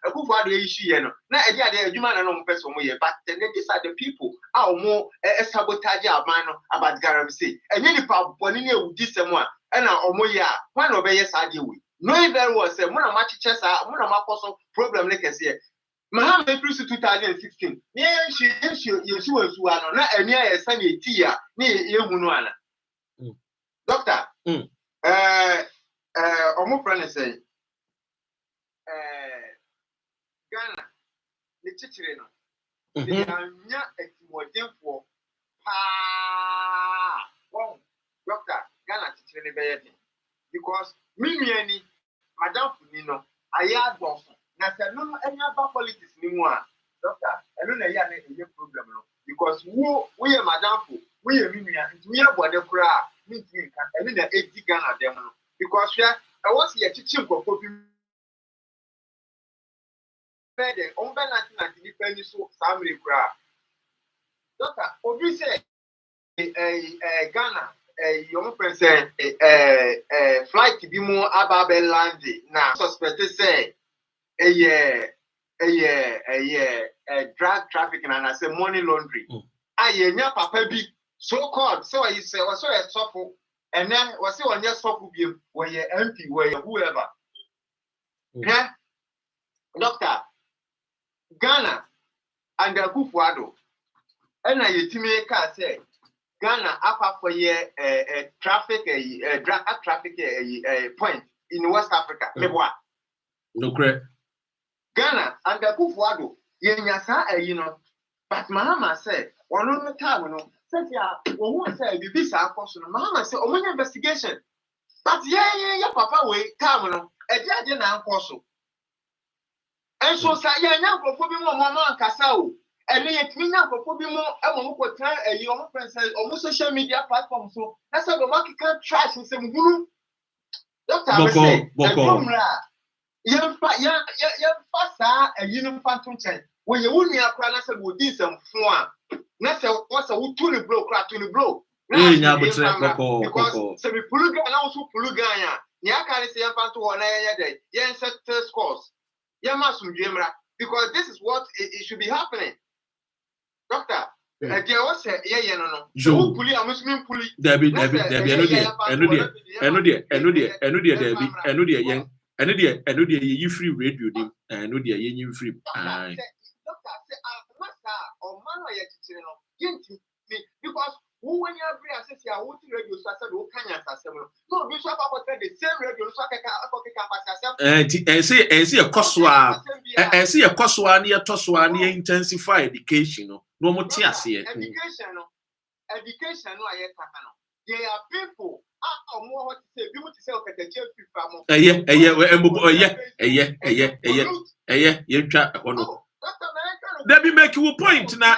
a good for the issue, you know. Now a human and no person way, but then these are the people are more a sabotage about galamsey. And any pub Bonina with this someone and our Omoya, one of yes I deal with. No very well say one of my teachers are one of my personal problem like I say. Mahama April 2016. You was one on that, and near a sunny tea, near Yamuana. Doctor, Omo friend say, Ghana, the Chichireno, they are not a modern for Doctor, Ghana Chichirene because Mimiani, Madame Funino, I had both. Now, no any other politics anymore, Doctor. I don't know any problem because we are Madame, we are Mimia, we are what the crowd means. I mean, the 80 Ghana them because I was here teaching for copy. Better, on the 1990 penny so family crowd. Doctor, obviously, Ghana, young person, flight to be more about landing. Now, suspected say. Drug trafficking and I say money laundering. I papa be so called. So I say was so a suffer and then was on your suffer be where you empty where whoever. Doctor Ghana and the Kufuado and I ultimately can say Ghana up for a traffic drug traffic point in West Africa. No correct. Ghana and the Kufuado, you but Mahama said, one on the time, said, yeah, who said, this our question. Mahama said, oh, investigation. But yeah, papa, wait, come on, a judge and uncle. And so say ya nya nkofo bi mo mama ankasa o. Ene ye timi nya nkofo bi mo e mo ko tran e yo mo friends o mo social media platform so. Na say do market can trash se mhunu. Doctor I say yɛmfa saa ayi no mfa nto nkyɛn wɔyɛ wo nua koraa na sɛ wɔdi nsɛmfo a na sɛ wɔsɛ wotu ne blow koraa to ne blow nya botre bɔkɔ because sɛ me pulu gan na wo so pulu gan a nea aka ne sɛ yɛmfa nto hɔ na yɛyɛ dɛ yɛnset scores yɛma asomdwe mmra because this is what it should be happening. Doctor deɛ wɔsɛ yɛyɛ no no sɛ wo puli a mesumi mpuli dabi ɛno deɛ ɛno deɛ yɛyi free radio dim ɛno deɛ yɛnyi free doctor say masa o man o yɛkyekyere no yɛnti because wo when you agree asese a wo ti radio so asɛ do kanya asɛm no no obi so akɔkɔtɛ the same radio so akɔkeka pasasɛm ɛnsi yɛkɔ so a ne yɛtɔ so a ne intensify education no no mo te aseɛ education no a yɛkaka no there are people more what to say bi mo ti sɛ okatakyɛ fifa mo yɛtwa ɛhɔ no that be make you point na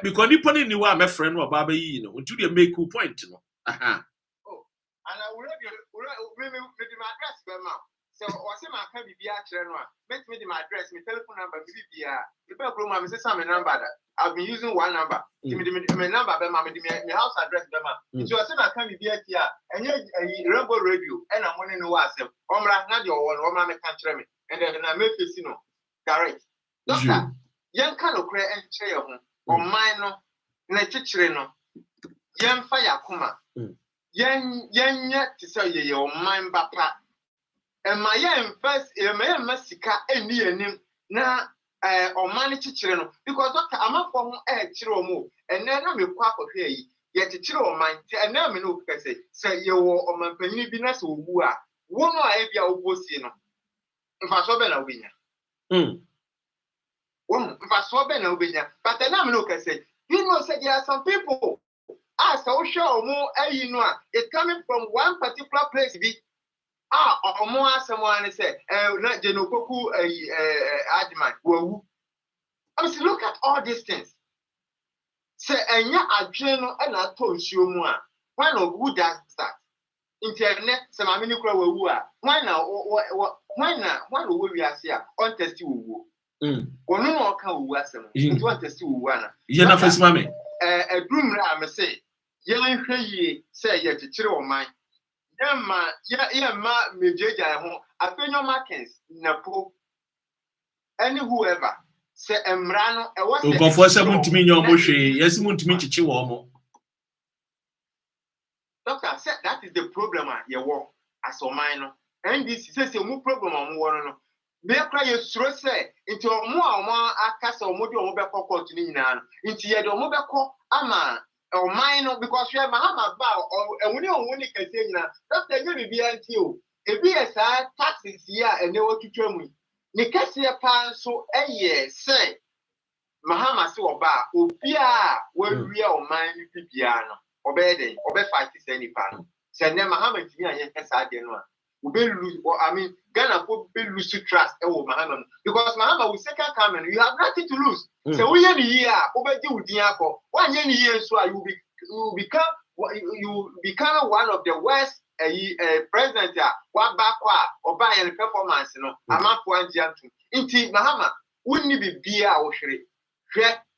because nipa ni wa my friend wa baba yi no until they make you point no and I will me my address be ma so o say ma ka bibia kire no a make me my address my telephone number bibia the people ma me say some number that I've been using one number my number be ma me my house address be ma so o say ma ka bibia ti a enye Rainbow Radio and am money no wa asem omra na de o wo no ma me ka kire me and then na me face no direct. Doctor, young kind of cray and chair or mine no, nature no, young fire kuma, young yet to say your mind bapa. And my young first, a man massacre and near him now, or manage children because Doctor, I'm up for a chiro move, and then I'm a quack of here, yet a chiro mine, and now me no say you or my penny business who are one or every obosino. If I saw a winner. But then I'm looking say, you know, say there are some people as social more it's coming from one particular place. Be or more someone say, not Genokoku Adman. I mean, look at all these things. Say, and ya a general and I told you more. One of who does that? Internet, some Aminicra who are. Why now? One will we are here on test you. Ono no ka wu asem nti want to see wu ana ye na fesi mame adumra am say ye nhwe yie say ye kyekyere o man ye ma mejeja ho afenyo markets na po any whoever say emra no e wo say ukofo se muntimi nyo mo hwe yesi muntimi kyekye wo mo. Doctor said that is the problem ye wo as o man no and this say mu problem am wo no me kra ye suro say nti omo akasa omo de omo be court ni nyina nti ye de omo be ko ama o man no because we mahama ba ewuni onwuni kase nyina doctor you be anti o ebi esa taxes here ene wotutwa mu ni kase pa so eye say mahama se oba obi a wawie o man ni bibia no obede obe fight say ni pa no se ne mahama timi anye kasa de no a lose, I mean, Ghana will lose trust Mahama because Mahama will second come and you have nothing to lose. So we are here, over you, Diako. 1 year, so you become one of the worst president. What back or buy any performance, you know, I'm up 1 year. Inti Mahama wouldn't be beer or shrink.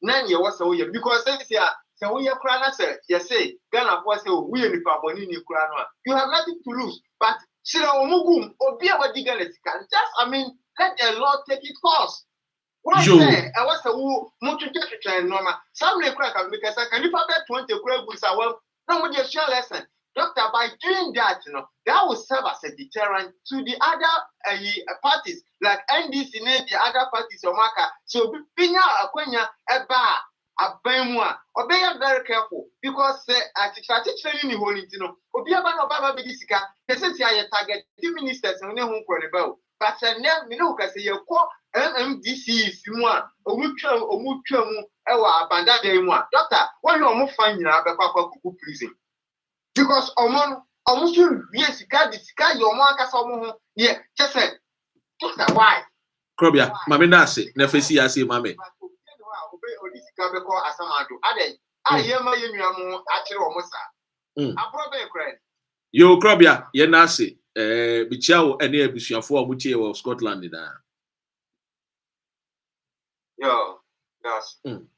9 years was a because this year. So we are crying, yes, say, Ghana was a weird problem in Ukraine. You have nothing to lose, but Sira Omugum, or be our diggers can just, I mean, let the Lord take its course. Why say, I was a woo, multi-texture and normal. Some may crack because I can live up 20 crab with our no more share lesson. Doctor, by doing that, you know, that will serve as a deterrent to the other parties, like NDC, the other parties of Maka. So, Pinya, Aquenya, a bar. Or be very careful because I teach training in holy, you know, or be about Baba Bidisica, essentially target 2 ministers and no one credible. But I never know because you call MMDC is one, or mutual or abandon them one. Doctor, what you are more finding out about prison? Because almost you, yes, you got this guy, your mark as someone, yeah, just said, Doctor, why? Krobia, mame nase, never see I say mame. Yo, Krobia, ye nase, Bichao, any ebusian for Mutia of Scotland. Yo, yes. You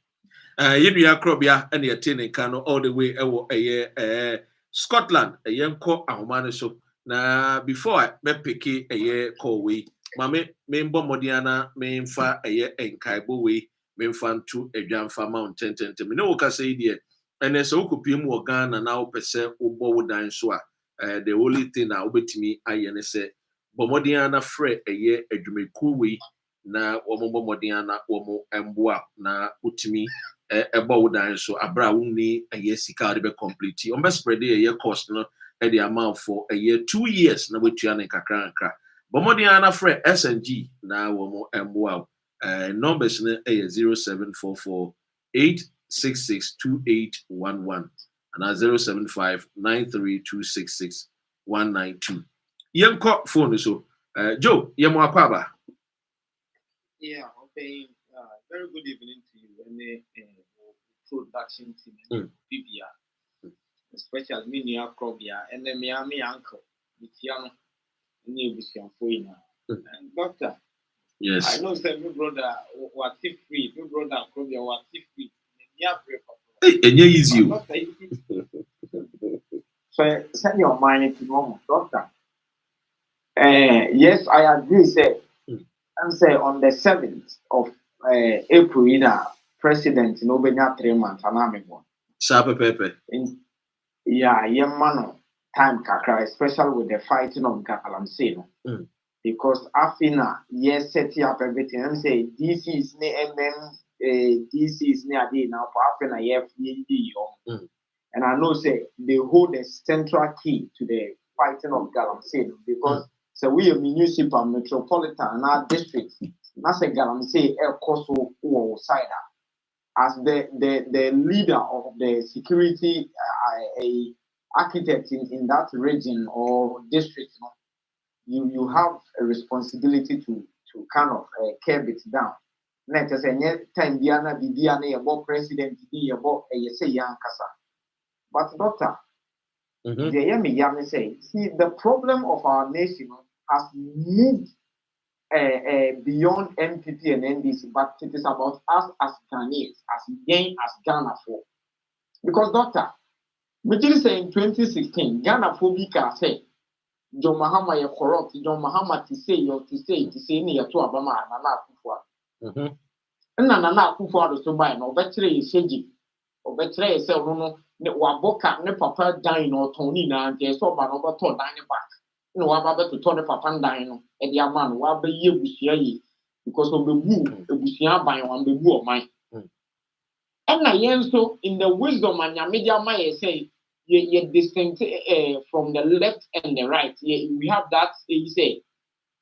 Krobia, and your tin cano all the way a year, Scotland, a young co, and so. Na before I me picky a year call we, Mame, main Modiana, main fa a year and Kaibo way, main fan to a jam fa mountain tent. Me no can say dear, and there's a copium or gun and now per se ubo dine swa. The only thing I obey to me, I say, Bomodiana fre a year a jumeku way, na womo Modiana, womo emboa, na utimi. A bow dine so a brown knee a year sicard be complete. On best spread a year cost no. The amount for a year 2 years na wetuane kakra nkra bomodiana frɛ SNG na wo mo numbers na 0744 8662811 and 0759326192 yenko phone so Joe yemo akwaba. Yeah, okay. Very good evening to you and the production team PPR. Especially me near Krobia and then me uncle, Mitiano, near Busian Foina. And doctor, Yes, I know that my brother was free, my brother Krobia was free. hey, and you easy you. So send your mind to normal, doctor. Yes, I agree, say, and say on the 7th of April, President Nobenya 3 months, and I'm one. Sape pepe. Yeah, man, time kakra, especially with the fighting of Galamsey. Because Afina, yes, set up everything and say DC is near DC is near now for Afina, and I know say they hold the central key to the fighting of Galamsey because so we a municipal metropolitan and our district, that's a Galamsey air cost side. As the leader of the security architect in that region or district, you have a responsibility to kind of curb it down. Let us say time Diana about president about but doctor, the say, see the problem of our nation has moved beyond MPP and NDC, but it is about us as Ghanaians, as Ghana for. Because doctor, we say in 2016, Ghana for say John Mahama ye corrupt, John Mahama to say near to Abama and Nana Akufo. And Nana Akufo so by no better is Sheji, or better is no Waboka, ne papa dying or Tony, and they saw Banoba to dine back. No, I'm about to turn the papa dine, and the man will be ye because of the woo, a bushia by one the woo of mine. And I so in the wisdom and your media may say, ye distinct from the left and the right. We have that, you say,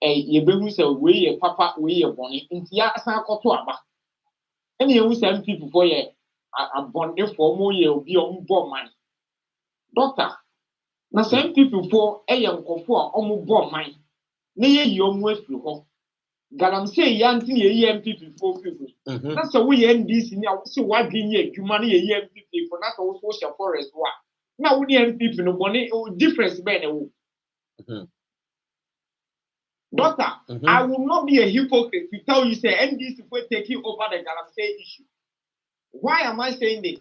ye be say, we a papa, we a bonnet, into ya sanko to aba. And you send people for ye, a bonnet for more ye will be on board mine. Doctor, now send people for a young for almost board mine. Nay, you must be home. Galamsey yanti ye MPP for people. That's a we end this in our so what being ye, you money ye MPP for not also social forest war. Now we MPP no money difference ben. Doctor, I will not be a hypocrite to tell you say NDC for taking over the Galamsey issue. Why am I saying this?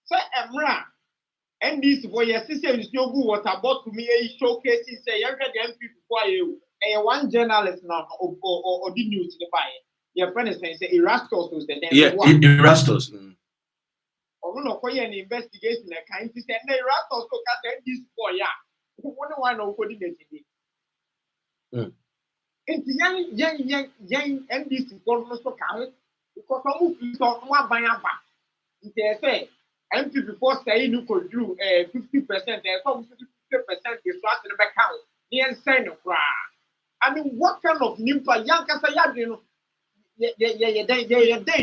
Say Emra NDC for your sister is no good what about to me a showcase say younger than MPP for you. One journalist now or the news to the buy. Your friend is saying Erastus was the name. Yeah, Erastus. Or no, for an investigation, I can't say Erastus to cut this boy. One of coordinating. It's young NDC government for count because some of you saw one by a back. They say MPP before saying you could do 50%, there's some 50% is flat in the back house. The insane of I mean, what kind of nimpa young Kasayadino? They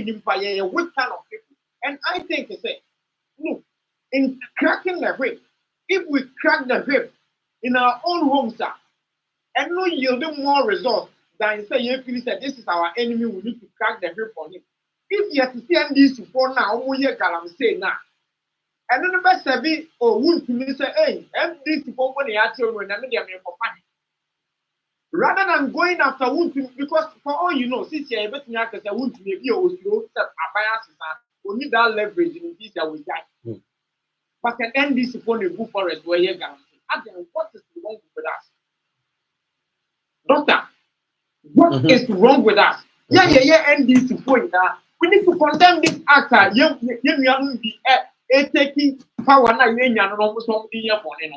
nimpa, what kind of people? And I think to say, look, in cracking the whip, if we crack the whip in our own homes, and no yielding more results than say you feel that this is our enemy, we need to crack the grip on him. If you have to see NDC for now, we are galam say now. And then the best be or wound to me say, hey, NDC for when they are children, and they are for fun. Rather than going after wound to because for all you know, since you're able to knock as a wound to maybe or slow step biases, we need that leverage in this that we die. But an NDC for the good forest where you're galam. What is wrong with us? Doctor, what is wrong with us? NDC point that we need to condemn this actor. You be taking power now. You almost something here for him.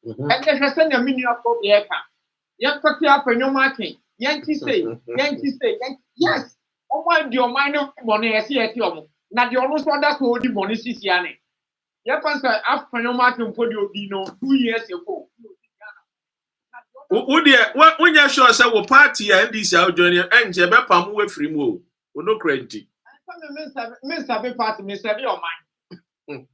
And there's a mini of the air. You cut up and you're marking. Yankee say, yes. Oh, my, your mind of money, I see at you. Now, you almost want that to hold the money, Sisiane. You can't say, after your marking for your Dino 2 years ago. When you show us our party and this out joining and Jabba Pamu free move, we no credit. Mr. Party, Mr. Your mind.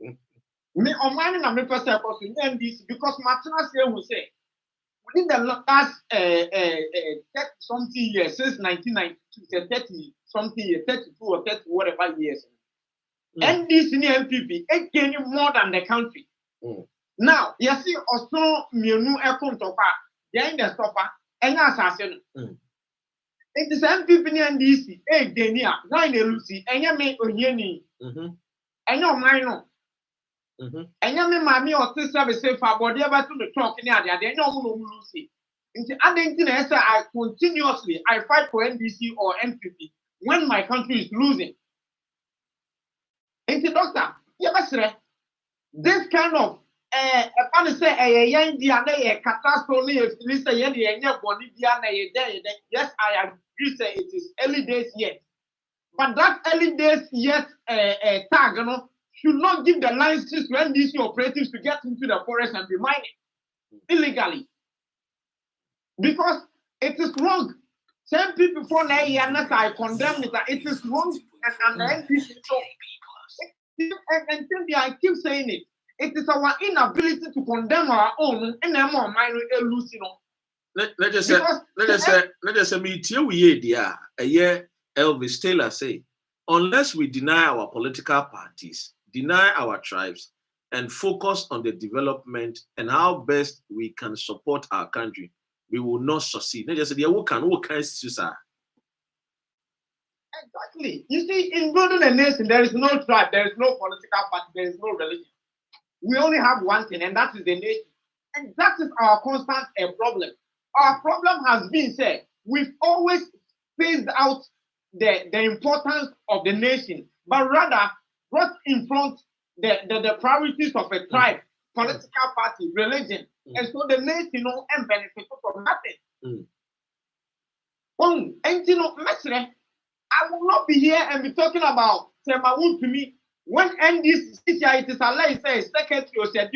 Me on mine and I'm this because Martinez will say within the last 30 something years since 1992, 30 something years, 32 or 30 whatever years, and this new MPP is gaining more than the country. Now, you see, also, Mienu Ekontopa. Then the stopper and assassin. It is MPP and DC, Denia, 9 Lucy, and you make Onyeni. And your minor. And you may mammy or sister be safe for whatever to the talk in the other, they know Lucy. Into other I continuously I fight for NDC or MPP when my country is losing. Into doctor, this kind of I can't say a young Diana, a catastrophe, if Lisa Yeti and your body Diana, yes, I agree, say it is early days yet. But that early days yet tag should not give the license to NDC operatives to get into the forest and be mining illegally. Because it is wrong. Some people for I condemn it, it is wrong, and the NDC and I keep saying it. It is our inability to condemn our own and more minor losing. Let us say, me tell we dear a year Elvis Taylor say, unless we deny our political parties, deny our tribes, and focus on the development and how best we can support our country, we will not succeed. Let us say, what can suicide? Exactly. You see, in building a nation, there is no tribe, there is no political party, there is no religion. We only have one thing, and that is the nation. And that is our constant problem. Our problem has been said, we've always phased out the importance of the nation, but rather brought in front the priorities of a tribe, political party, religion. And so the nation and benefit from nothing. I will not be here and be talking about Semawood to me. When NDC it is allowed say secretary or said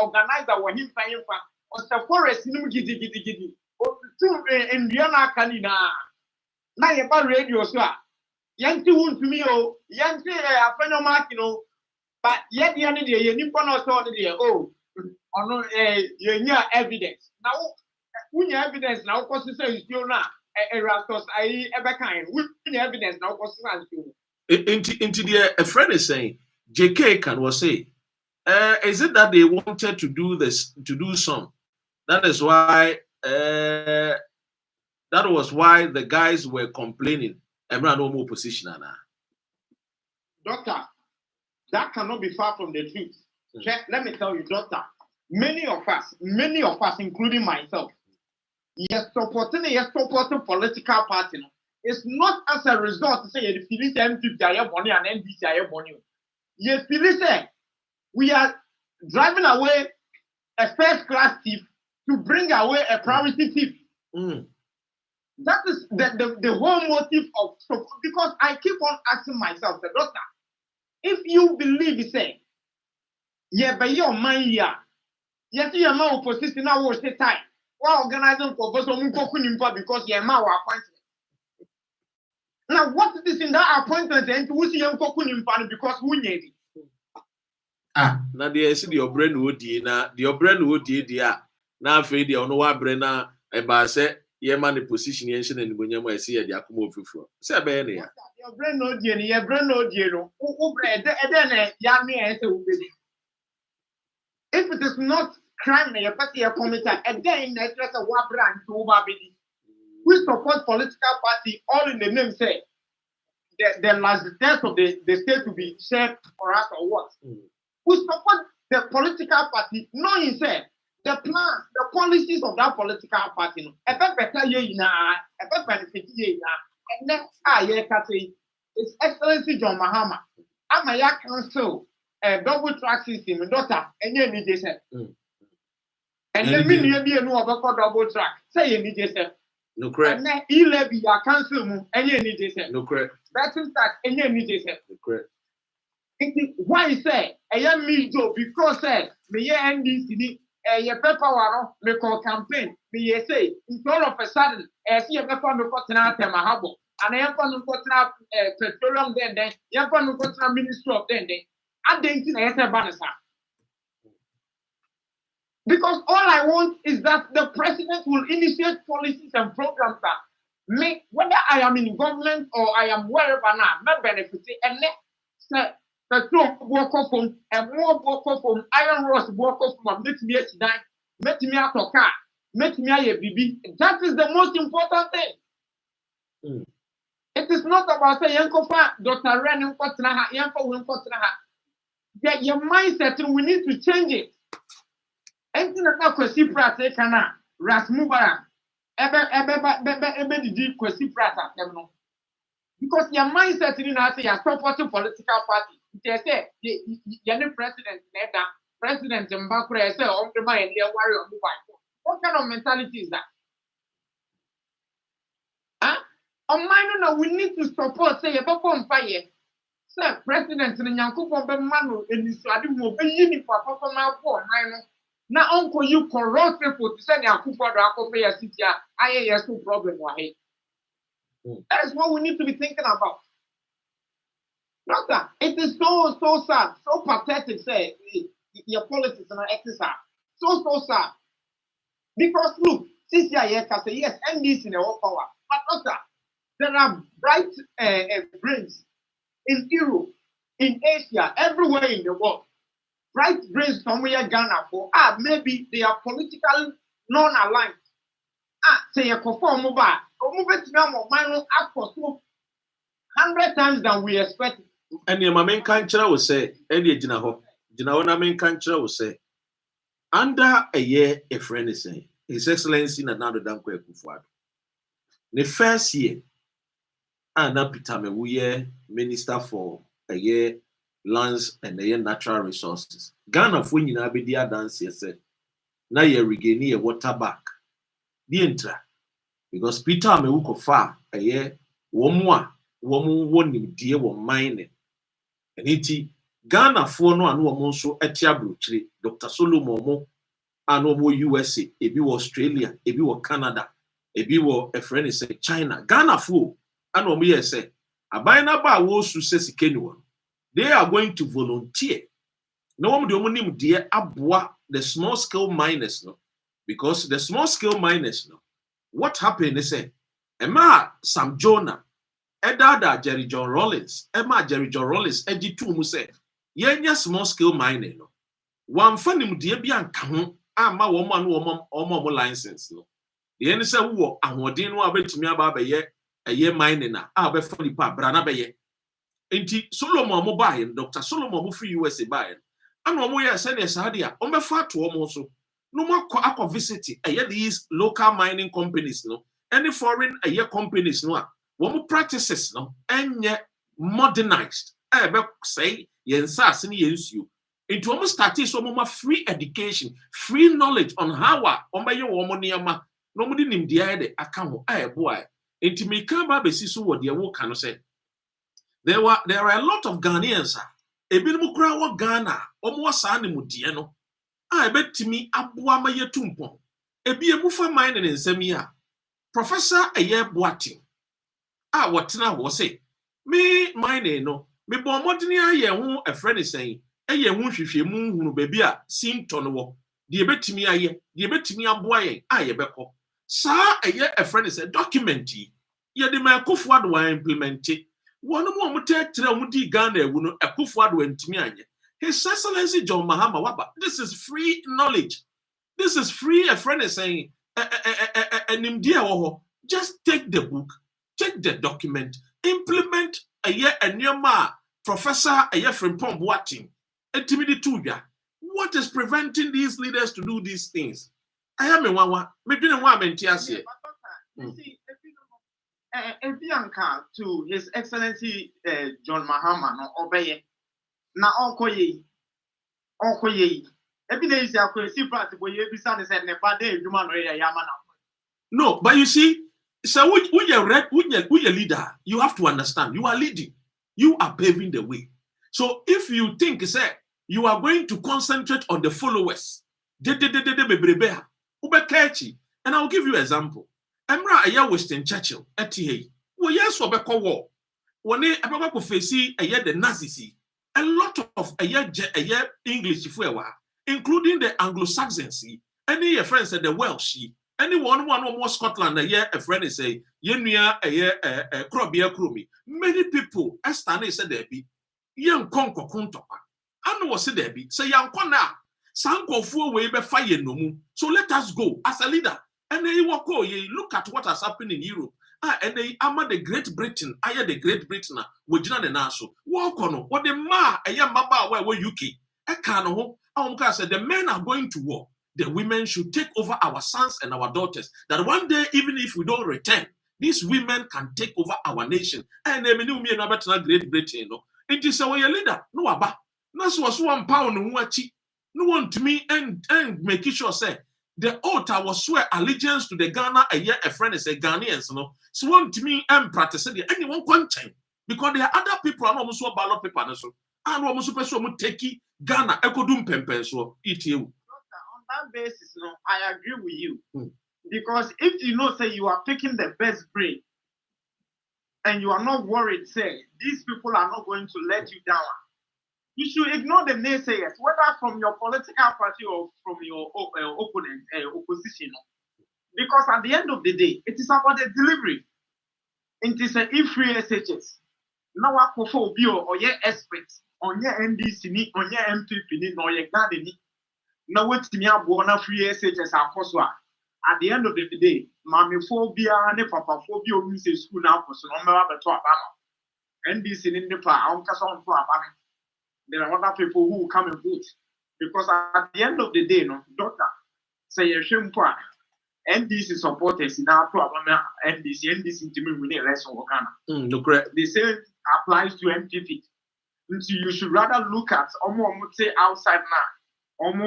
organizer when him paying for or the forest gidi or two Indiana canina. Now you about radio so yanti wound to me oh yanti a friend of Mark but yet the end day you no so the oh or no you evidence. Now when your evidence now cause say you now a rastos I ever kind with evidence now cause you. Into a friend is saying, JK can was say, is it that they wanted to do this, to do some? That is why, that was why the guys were complaining. I'm not no more position now. Doctor, that cannot be far from the truth. Let me tell you, doctor, many of us, including myself, yes, supporting political party. It's not as a result to say the police MPP money and NDC money. Yes, police we are driving away a first-class thief to bring away a priority thief. That is the whole motive of because I keep on asking myself, the doctor, if you believe say, yeah, by your mind, yeah, yes, you are my opposition now was the time. Well, organizing for because you're my appointment. Now, what is this in that appointment and to see young Kokunim because we need it? Now, the your brain would ye now, your brain would ye, dear. Now, Fade, you know what, Brenna, about say, ye man the position yen shine ni bonyama esi ye de akoma ofufuro se be ne ya your brain no die ni your brain no die no wo bread na ya me e se wo be. If it is not crime na your party commit and then na stress a wa brand to over be. We support political party all in the name say the last test of the state to be shared for us or what. We support the political party knowing say the plans, the policies of that political party no e better ye na e be benefit ye na and then ye ka say His Excellency John Mahama ama ya cancel double track system daughter enye ni je say and then me ni be no obeko double track say ye ni je say no correct and E-Levy ya cancel mu enye ni je say no correct betting tax enye ni je say no correct why say eye me do because say me ye NDC ni ye paper waro me call campaign me ye say in all of a sudden see ye paper me ko tena temahabo and ye ko no ko tena petroleum then ye ko no ko tena ministry of then adentin na ye say banasa. Because all I want is that the president will initiate policies and programs that make, whether I am in government or I am wherever now, may benefit and let the two work off from and more work off from iron rods work off from make me a die, make me a car, make me a baby. That is the most important thing. It is not about saying Yankofa, Dr. Ren, Yanko Winkotraha. That your mindset, we need to change it. Anything that kwesi prata kana rasmubara ebe didi kwesi prata no because your mindset in na say you supporting political party they say you president leda president mbakura say on the mind dey worry on mobile. What kind of mentality is that? On mind no we need to support say you perform fire say president ni nyankopon be manu enisuade mo be yini papa ma po mind. Now, uncle, you corrupt people to send your people to a city. I have no problem with it. That is what we need to be thinking about. Doctor, it is so sad, so pathetic. Say your politics and exercise. So sad. Because look, this year can say yes, NDC in the power. But doctor, there are bright brains in Europe, in Asia, everywhere in the world. Right brains somewhere Ghana for maybe they are politically non-aligned. Say a conform mobile. Or move it now minus act for 100 times than we expected. And your main country will say, Eddie Jinaho main country will say, under a year, a friend is saying, His Excellency Nana Dankwe Kufuado. The first year, Anna Pitame, we Minister for a year. Lands and the natural resources. Ghana for you be the dance said. Now you regain your water back. The intra because Peter me uko far a year one him dear one mining. And it Ghana for no and one so at Yabruchri, Dr. Solomon and over USA, if you Australia, if you Canada, if you a friend is say China, Ghana for and one me say a bina ba wo su sesi kenywa. They are going to volunteer. No one do dear abwa the small scale miners no, because the small scale miners no. What happened? They say, Emma Sam Jonah, Edada Jerry John Rollins, Emma Jerry John Rollins, Eddie Tumu say, Yenya small scale mining no. One funny dear bian come, ama woman license no. The end say wo ahode no abetimi aba a year mining na abe funny pa brana be. Enti Solomon mo buy Dr. Solomon mo free USA buy and mo ye send sadia o me fa to mo so no mo akọ visit these local mining companies no any foreign companies no wo practices no enye modernized be say yen sas ni yensuo enti wo start so mo free education free knowledge on how o be ye wo mo niama no mo di nimdia de aka ho boy enti me kan ba be si so wo de wo kan no say there are a lot of Ghanaians. Ebinum kura wo Ghana, omo saa ne mudie no. Ebetimi aboa ma yetumpon. Ebi emufa mine ne nsam yi a. Professor Boating. Wotena wo say, me mine no, me bo modeni aye ho a friend is saying, eye ho hwehwemu hunu baabi a symptom wo. De ebetimi aye, de ebetimi aboa yen, yebekọ. Sa a friend is a document. Ye de ma Akufo-Addo wa implement it. One more mutate mudi Ghana wuno Akufo-Addo ntimi anye. His Excellency John Mahama Waba. This is free knowledge. This is free. A friend is saying, just take the book, take the document, implement a year and your ma Professor a year from Pom Boating. What is preventing these leaders to do these things? I am a one. Maybe one mentia. Bianca to His Excellency John Mahama no obey na okoye evidence ya kwesi prat boy ebisa ne said never day human no yama na. No, but you see, so when you're leader, you have to understand you are leading, you are paving the way. So if you think say you are going to concentrate on the followers, and I'll give you an example. Emra aya Winston Churchill eti well yes obeko war when abeko face the Nazis a lot of English including the Anglo-Saxons any your friends said the Welsh anyone more Scotland a friend is say yenua krobia kromi many people estane said there be yen konko kuntopa anu was there be say yankona sankofuo we be fire no mu so let us go as a leader. And then you look at what has happened in Europe. And they are the Great Britain. I the Great Britain. We did not national. Walk on what the ma a young maba where UK. I can't say the men are going to war. The women should take over our sons and our daughters. That one day, even if we don't return, these women can take over our nation. And they knew me and about Great Britain. It is our leader. No aba. That's was 1 pound no one to me and making sure say. The altar was swear allegiance to the Ghana a friend is a Ghanaians, no. So one to me and practice it. Anyone can because there are other people and almost so ballot paper so and almost super so take Ghana ekodum pempen so it you. On that basis, no, I agree with you. Because if you know say you are picking the best brain and you are not worried, say these people are not going to let you down. You should ignore the naysayers, whether from your political party or from your opponent, opposition. Because at the end of the day, it is about the delivery. It is an free SHS. Now, I prefer bio or your experts on your NDC, on your MPP, or your garden. Now, what's me up on free SHS? At the end of the day, mommy phobia and papa phobia means a school now for some other to Abama. NDC in the park, I'm just on to Abama. There are other people who come and vote because at the end of the day, no doctor say you shouldn't put NDC supporters in our problem. NDC to me we need less of Ghana. No correct. The same applies to MPP. So you should rather look at say outside now,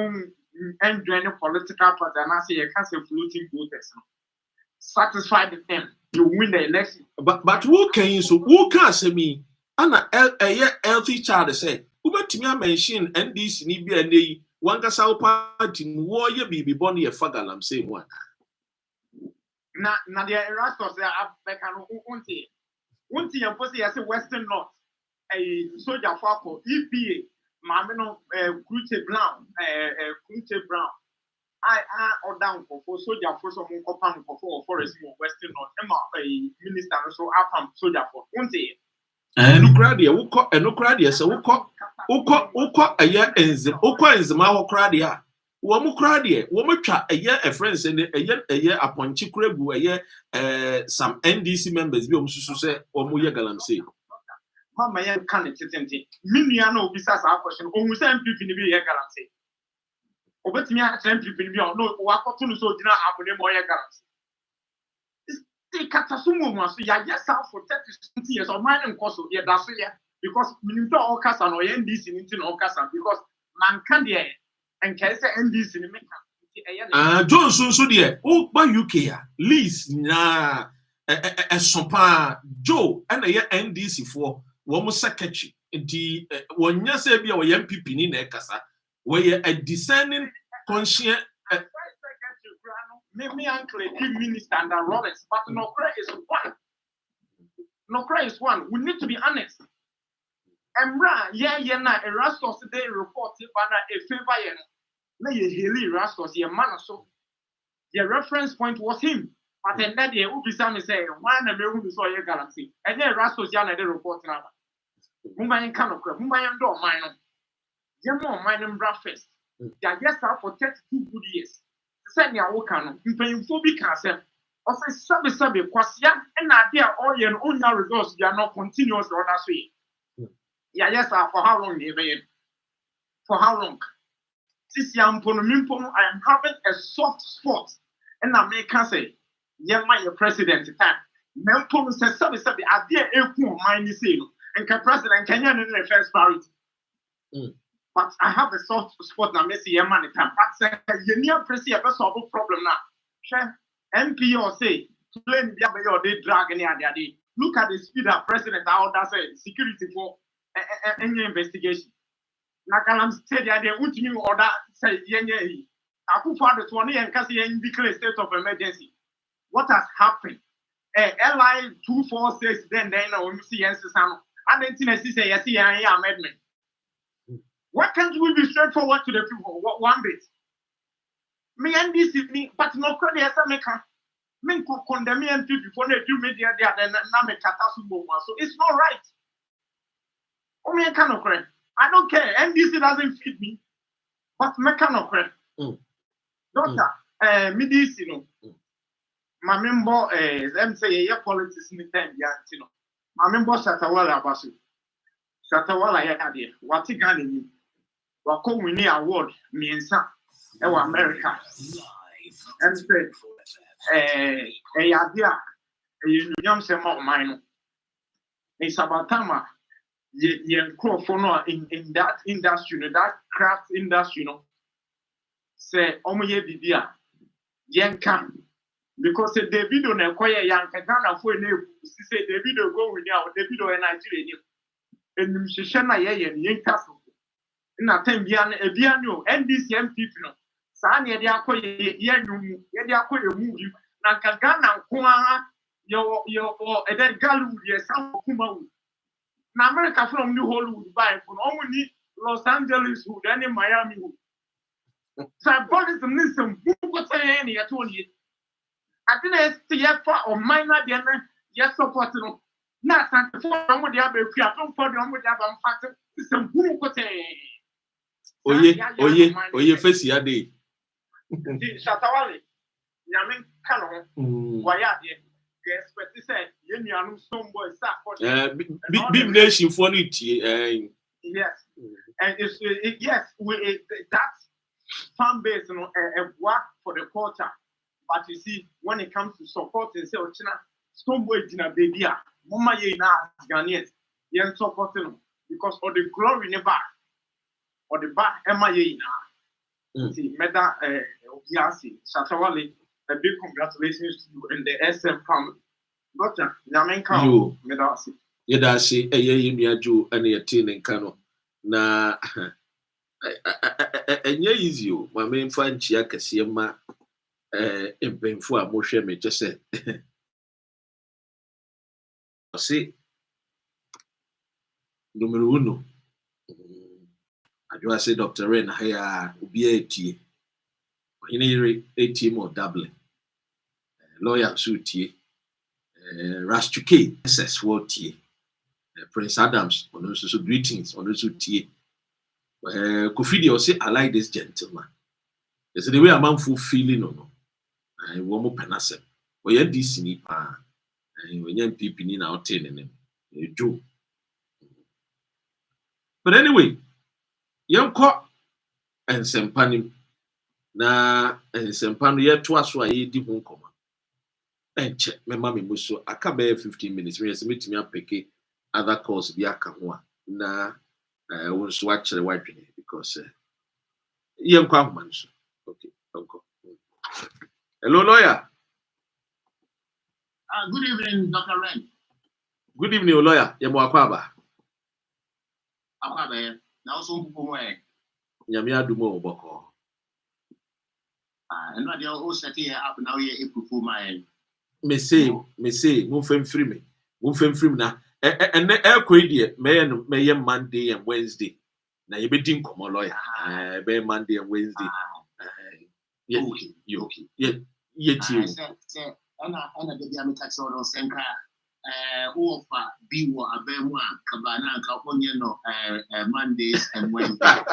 and join a political party and I say you can't say floating voters. Satisfied with them, you win the election. But who can say me? Anna a healthy child say. Ubetimi mention NDC ni bi ane one kasa party wo ye bibi born ye fagal am say one na the Erastus Africa no unti yan posi ya say Western North soldier for ko EPA maame no Crute Brown I order for soldier for some kopam for forest mo Western North e minister so apam soldier for unti no crowd here no crowd here so uko aya enzima ho crowd here wo mu crowd here wo matwa aya a friends and aya aponchi kuregu aya some NDC members bi omususu se omu ye galamsey mama ya kan titenti minua na obisa sa question ohu se MPP ni bi ye galamsey obetimi a MPP ni bi no wakoto no so dina abone mo ye galamsey for 30 years or mining cost of that's because minister all cast and NDC in all cast because man can there and can say NDC in make Johnson so there oh by UK lease na sopa Joe and NDC for one secretary the one ya say be our MPP ni na kasa where a discerning conscience me uncle minister and Rollins, but Nokra is one. Nokra is one. We need to be honest. Emra, na Erastus today report bana a favor yen. Na ye heli Erastus ye man so. The reference point was him. But then that year, Ubisam is saying, one of the saw your galaxy, and then Rastos Yana the report now. Mumbai can of Mumbai and door mine. Yamo mine and breakfast. Yeah, yes, for 32 good years. Send your work on, you pay phobic cancer. Or say, Sabi, Quasia, and idea all your own results, you are not continuous or that way. Yeah, yes, for how long, for how long? This young Ponumimpo, I am having a soft spot, and I may say, yeah, my president time. Mempo says, Sabi, I dare equal mine is and president Kenyan in the first priority. But I have a soft spot now, Messi, a money time. But you near press a solve problem now. MP or say, claim they drag any other day. Look at the speed of president, how that's a security for any investigation. Nakalam said that they would new order say, I put for the 20 and Cassie and declare state of emergency. What has happened? LI 246, then we see answers. I didn't say, yes, I am amendment. Why can't we be straightforward to the people? One bit. Me and this is me, but no credit as a maker. Men could condemn me and before they do media, they are then not make so it's not right. Oh, me kind of credit. I don't care. NDC doesn't fit me, but me kind of credit. Doctor, me this, my member, them say, yeah, politics in the time, my member Shatawala Basu. Shatawala, yeah, what he got in you. Wako winning award means America. And say, you young Sema mine. It's about time. In that industry, that craft industry, say, Omoye Bidia, Yankan. Because the Davido na acquire young Ghana for a name, say Davido go with now, Davido and Nigeria. And Shana Yay and Yankastle. In a 10 Biano, NDC people. Sanya de acquire Yanu, Yadi acquire movie, Nakagana, Kuana, your Galu, yes, Kuma. Now, America from New Hollywood, by from only Los Angeles, who then in Miami. So, Bolton listen, what's any at 20? I didn't see or minor dinner, yes, supporting. Not for the other, for the other factor, some boom. Oye, face ya day. Shatawali, Yamin Canon, why are you? Yes, but they said, you know, some boys are big nation for it. Yes, and yes, that's fan base, a work for the culture. But you see, when it comes to support and say, China, some boy dina baby, Mama ye na Ghanaians, yen supporting because of the glory in the back, or the back, Emma ye na. See, Meda Obiasi, Shatawali, a big congratulations to you and the SM family. Doctor, Namenka, Medasi. Yedasi, a year, Joe, and a teen in Kano. Na, and ye is you, my main friend Chiaka Siema. Painful emotion, me just said. See, numero uno. I do say Dr. Ren here will be 80. In a team or doubling. Lawyer Suti, Rastuke, SS Forty, Prince Adams, on also greetings, on also tea. Kofidi will say, I like this gentleman. There's the way a man full feeling or no. I want more penasem. We had this in Ipa, and when young people in our telling you do. But anyway, young cock and Sempani na and Sempani yet twice why ye did one comma. And check my mammy Musso, I can't bear 15 minutes. We submit me a picky other calls be a camwa. Na I won't swatch the white because young Quackman. Okay, uncle. Hello, lawyer. Good evening, Dr. Ren. Good evening, lawyer. Yamo Akwaba. Akwaba, now some people way. Yamia Dumo Boko. And what they all set here up now here, April for my. Me say, move him free me. Move him free now. And the air credit, may Monday and Wednesday. Now you be doing come lawyer. May Monday and Wednesday. Yeah, you. ana de bia me tax on senka offer be wo abemu a kabana nka onye no Mondays and Wednesdays.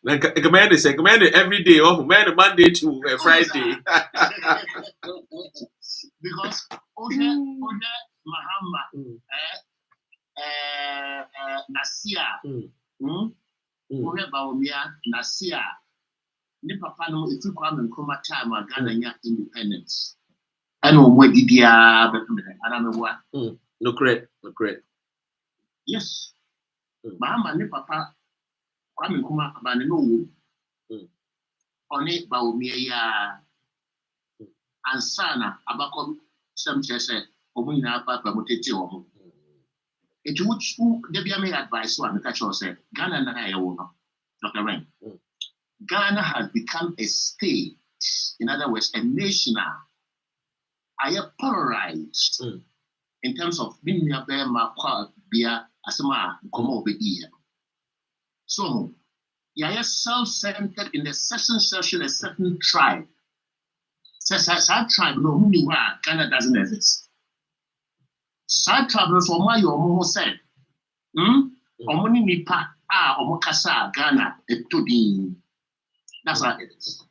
Command every day, man, Monday to Friday. Because Mahama Nasia Baumia Nasia ni papa no efi Kwame Nkrumah time a Ghana nya independence. Ano mo didia betumene No correct. Yes. Mahama ni papa Kwame Nkrumah abane no wo. Oni Baumia ya ansana abakọ sem chese omunyina papa motete wo. It would there be my advice one catch us say Ghana na ya wo no. Dr. Ren. Ghana has become a state, in other words, a nation. I am polarized in terms of being a bear, my beer, asama, come over here. So, you are self-centered in a certain section, a certain tribe. Says, that tribe, no, who you are, Ghana doesn't exist. Side travelers for my or said, Omoni nipa, omokasa, Ghana, etodi. That's how it is.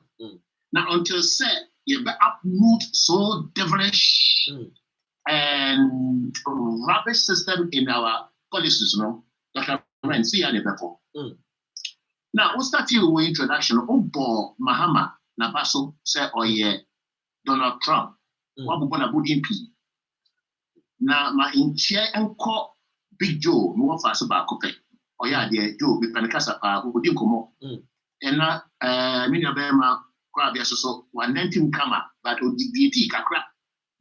Now, until said, you better uproot so devilish and rubbish system in our policies, no? Dr. Ren, see how they before. Now, we'll start here with introduction. Bo Mahama Nabaso say, oh yeah, Donald Trump. What we gonna put in P? Now, my in chair and call Big Joe, no fast about copy. Oh yeah, dear Joe, with Panicasa, who didn't come up. And many of them are crab so 119 kama, but the crap.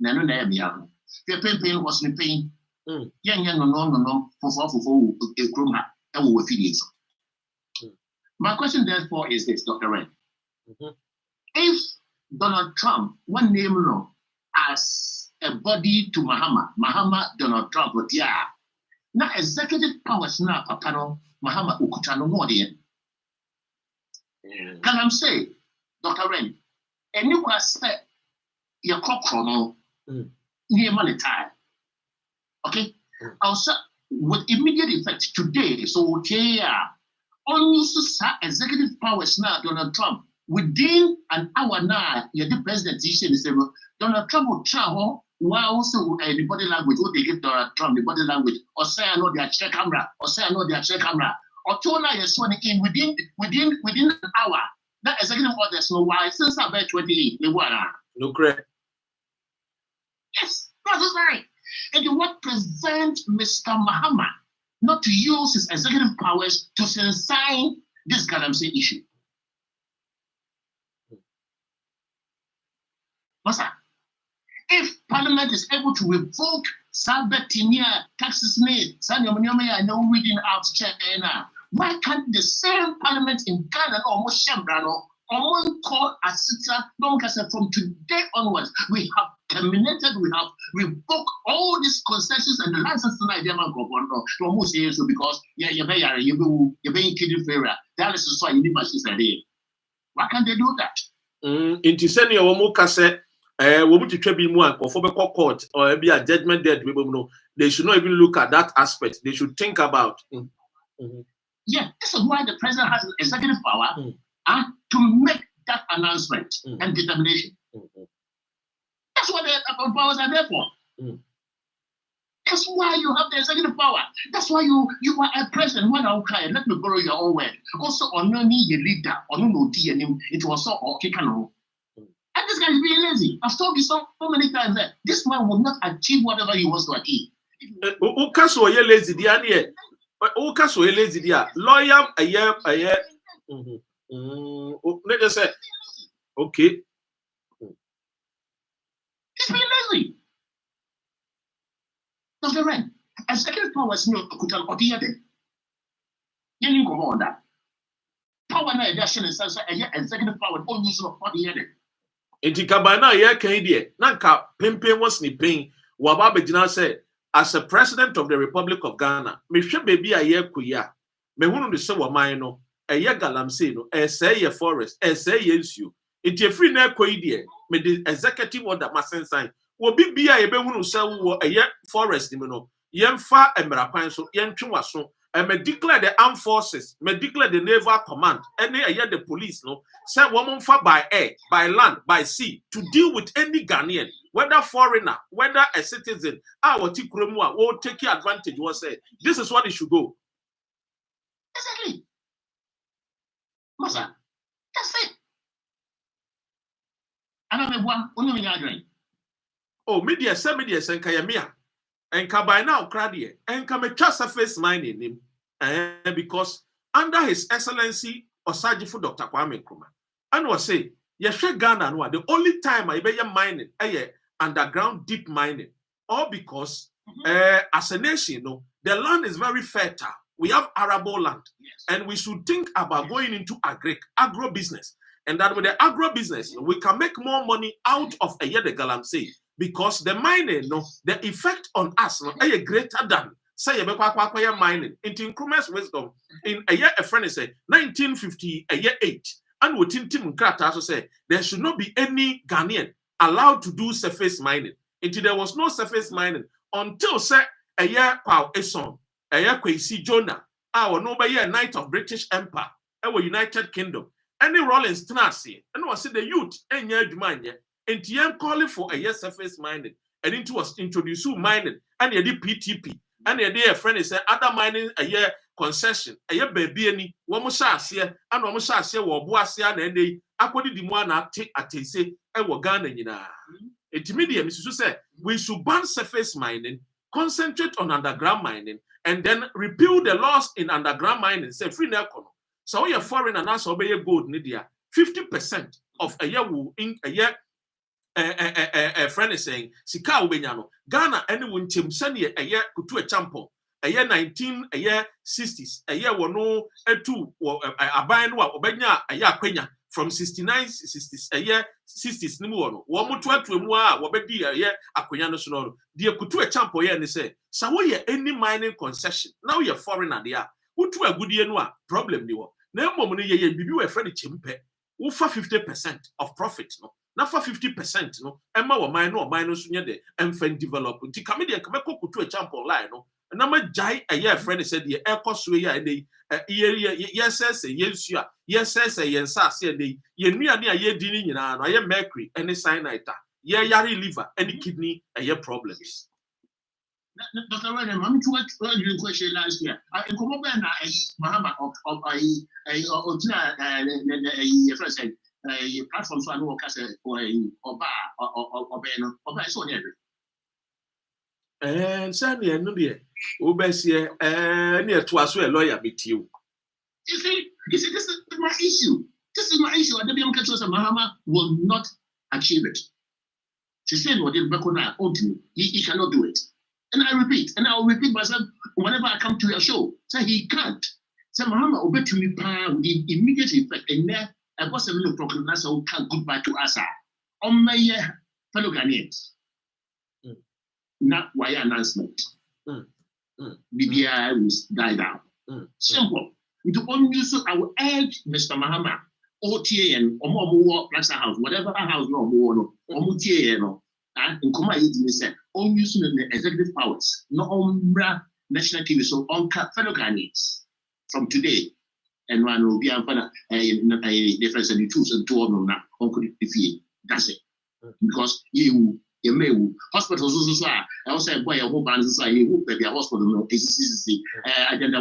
Nano name young. The pain was in pain. Young no for a chroma and we feed My question therefore is this, Dr. Ren. If Donald Trump, one name no, as a body to Mahama Donald Trump, but yeah, now executive powers now, Papano, Mahama Ukutano more than. Can I say, Dr. Ren, and you can say your crop chrono near money time. Okay? Also, with immediate effect today, so on executive powers now, Donald Trump, within an hour now, you're the president, Donald Trump will travel. Why also the body language, what they give Donald Trump, the body language, or say I know their check camera, or say I know their check camera. Or Tona is sworn in within an hour. That executive order. So why since about 28, they were no correct. Yes, that's right. And what prevent Mr. Mahama not to use his executive powers to sign this Galamsey issue? Masa, if Parliament is able to revoke Sabetinia taxes made, Sanyomanyomaya no reading out check now. Why can't the same Parliament in Ghana almost Shambrano or call a sitter from today onwards? We have terminated, we have revoked all these concessions and the license to Nigeria to almost say so because you're being kidding fair. That is why you need machines a day. Why can't they do that? In Tisenia Womukase, we to trebi mu and for court or be a judgment dead. They should not even look at that aspect. They should think about. Yeah, this is why the president has executive power to make that announcement and determination. That's what the powers are there for. That's why you have the executive power. That's why you are a president. Let me borrow your own word. Also, on no need a leader, on no DM, it was so okay. And this guy is being lazy. I've told you so many times that this man will not achieve whatever he wants to achieve. Lazy, lazy dia lawyer a year let us say okay it's been lazy. Dr. Ren, executive power is not to kutal odiyade. You need to go on that. Power na election is executive power all use of odiyade. Intikabana ye kan die na ka pempen was ni pen wa ba begina say as a president of the Republic of Ghana, me hwe baby a ye kuya. Me hunu de se wo man no, eye galamsey no, say ye forest, say ye nsuo. Enti efri na ekoyi de. me the executive order masen sign wo bibia ye be hunu se wo eye forest ni no yemfa emrakwan so yentwe so me declare the armed forces, me declare the naval command, any the police, no, say woman for by air, by land, by sea, to deal with any Ghanaian, whether foreigner, whether a citizen, our Tikromua will take advantage. Was say this is what it should go. Exactly. Masa, that's it. And I'm one, oh, media, and Kayamia, and by now, Cradie, and come a trust surface mine in him. Because under His Excellency Osajifu Dr. Kwame Nkrumah, and was say, Yeshe Ghana, the only time I be mining, underground deep mining, all because as a nation, the land is very fertile. We have arable land, and we should think about going into agro business, and that with the agro business, we can make more money out of the galamsey, because the mining, the effect on us, greater than. Say you mining into Nkrumah's wisdom in a year a friend say 1958 and within Tim Krata also say there should not be any Ghanaian allowed to do surface mining. Until there was no surface mining until say a year Paul Esson, a year Kwesi Jonah, our no by year Knight of British Empire, our United Kingdom, any Rollins Tenassi, and was the youth and year demand and TM calling for a year surface mining and into was introduced mining and the PTP. And the dear friend is other mining a year concession, a year baby any, one more here, and one more here, or Boasia, and they according to one take at a say, I will Ghana. It immediately said we should ban surface mining, concentrate on underground mining, and then repeal the laws in underground mining, say free Nelcono. So you're foreign and also obey your gold, Nidia 50% of a year in a year. A friend is saying, Sika Ubenyano, Ghana, anyone Tim Sanya, a year to a champo, a year 60s, a year or no, a two, or a bind or Benya, a year Quenya, from 69, 60s, a year 60s, no one more 12 to moi, Wabedi, a year, a Quenya Sonoro, dear Kutu a champo, and they say, so we any mining concession, now you're foreigner, they are, who to a good year, problem, you are. No more money, you a friend chimpe, who for 50% of profits, no. Now for 50%, no, Emma or minus de and develop. The comedian come to a champ online, no, and I'm a jai a year friend said the air cost way and they yes, yes, yes, they near ye dealing in a year mercury, any cyanide, yari liver, any kidney, a year problems. Dr. Ryan, I'm too much earlier question last year. I come up and Mahama of a friend. Platform so I know or so near. And Sandy, no dear, Obesia, near to us, a lawyer with you. You see, this is my issue. This is my issue. And the young catchers of Mahama will not achieve it. She said, what did Bekona own to me? He cannot do it. And I repeat, and I'll repeat myself whenever I come to your show. Say he can't. Say Mahama obey to me with the immediate effect and there. I was a little proclamation, so can't goodbye to us. On my fellow Ghanaians. Not why announcement. BBI will die down. Simple. With the only use, I will urge Mr. Mahama, OTA or more Plaza House, whatever house no more, or Mutia, and in Kuma, he said, only using the executive powers, no Ombra national TV, so on fellow Ghanaians from today. And one will be a difference in the tools and two of them now. That's it. Because you may hospitals also I also buy a whole band society who pay their hospital no agenda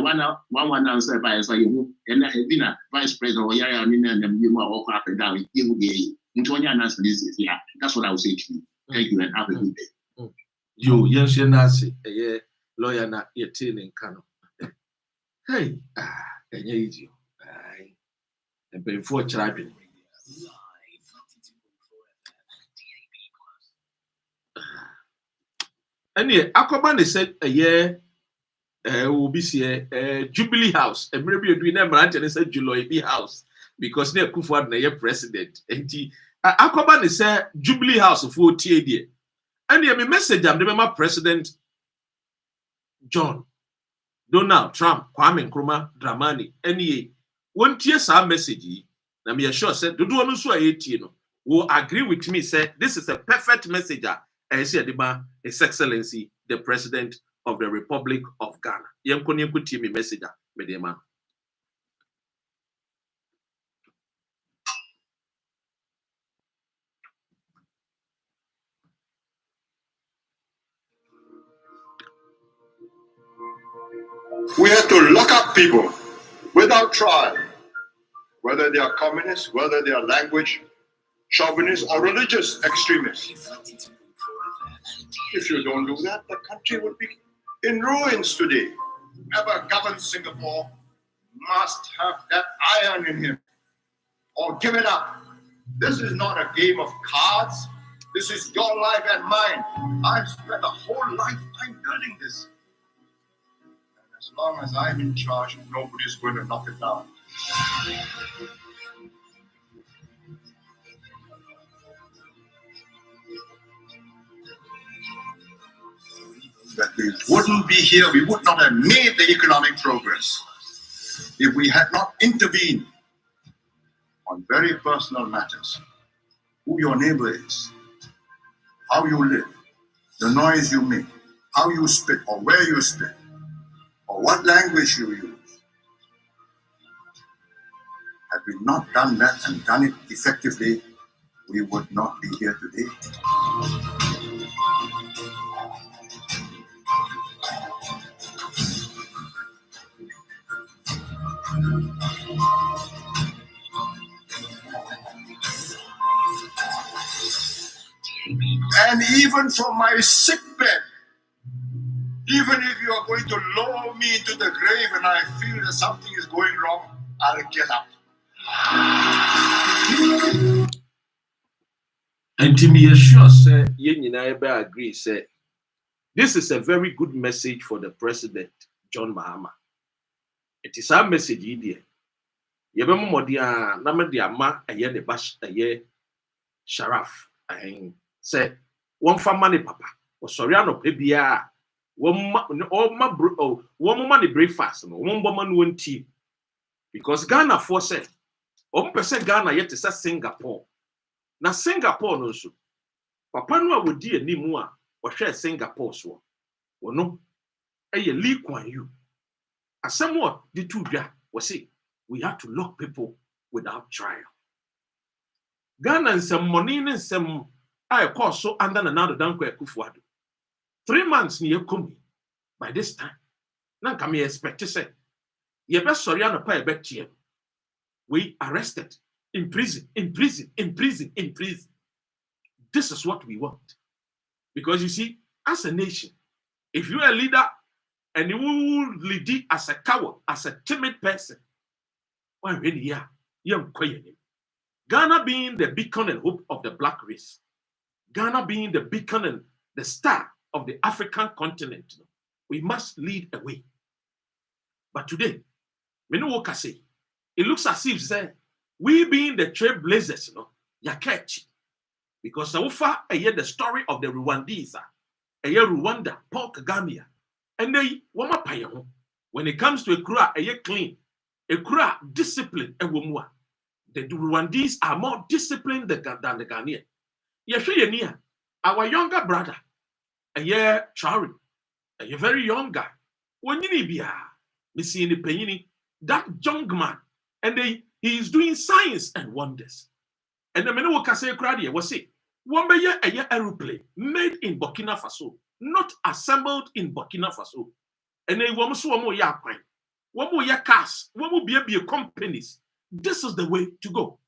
one answer by as you and dinner vice president or Yaya and you walk up and down you will be into one answer this yeah. That's what I would say to you. Thank you and have a good day. You yes Nasi a lawyer na yetin in Kano. Hey easy. And before tribing. And yeah, Aquaman said a year will be here, Jubilee House, and maybe you're doing a branch and said Jubilee House because they're Kufuor na year president. And Aquaman said Jubilee House of 40 and yeah, me message I'm the President John Donald Trump, Kwame Nkrumah, Dramani, any. One tear some message, na me sure said, do one so 18. will agree with me, say this is a perfect messenger. His Excellency, the President of the Republic of Ghana. Yemko messenger, Mediaman. We have to lock up people without trial, whether they are communists, whether they are language chauvinists or religious extremists. If you don't do that, the country would be in ruins today. Whoever governs Singapore must have that iron in him or give it up. This is not a game of cards. This is your life and mine. I've spent a whole lifetime building this. And as long as I'm in charge, nobody's going to knock it down. That we wouldn't be here, we would not have made the economic progress if we had not intervened on very personal matters. Who your neighbor is, how you live, the noise you make, how you spit or where you spit, or what language you use. Had we not done that and done it effectively, we would not be here today. And even from my sick bed, even if you are going to lower me into the grave and I feel that something is going wrong, I'll get up. And to be sure, sir, I agree, sir. This is a very good message for the President, John Mahama. It is our message, Idia. Yabemo Modia, Namadia Ma, a year the bash, a year Sharaf, and say, one for money, Papa, or Soriano Pebia, one money breakfast, one woman, one tea. Because Ghana force 1% Ghana yet is Singapore. Now Singapore no so. Papa no would dear ni mua or share Singapore so. Or no, a Lee Kuan Yew. As somewhat the two was say we have to lock people without trial. Ghana and some money and some I call so under another Danko Kufuado. 3 months near Kumi. By this time, now can we expect to say, ye best sorry on a pie back here. We arrested, in prison, in prison, in prison, in prison. This is what we want. Because you see, as a nation, if you're a leader and you will lead as a coward, as a timid person, why really, yeah, you're quiet. Ghana being the beacon and hope of the black race, Ghana being the beacon and the star of the African continent, we must lead the way. But today, me no work say, it looks as if say, we being the trailblazers, ya catch. Because so far, I hear the story of the Rwandese, I hear Rwanda, Paul Kagame, and they wama paye. When it comes to a crew, I hear clean, a crew discipline, a woman. The Rwandese are more disciplined than the Ghanaian. Yeshua our younger brother, a year Chari, a very young guy. When you be see the penny, that young man, and he is doing science and wonders. And the men who can say crowd was say, one by a year aeroplane made in Burkina Faso, not assembled in Burkina Faso. And they want so more ya coin, one more ya cars, one will be a companies. This is the way to go.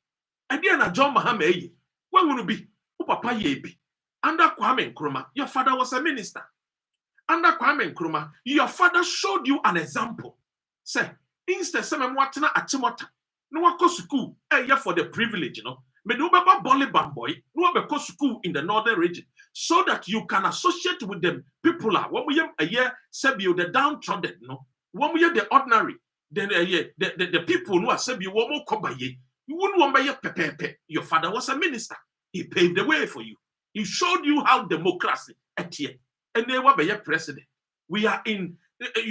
And then John Mahama, where will be? Papa Yebi. Under Kwame Nkrumah, your father was a minister. Under Kwame Nkrumah, your father showed you an example. Say, instead of watching at Timota, no one goes to school, for the privilege, Me do baba Bolly Bamboy, no one goes to school in the northern region, so that you can associate with them people. When we have a year, Sebio, the downtrodden, when we have the ordinary, then the people who are Sebio, one more Kobaye, you wouldn't want by your pepe. Your father was a minister. He paved the way for you. He showed you how democracy at here. And they were by your president. You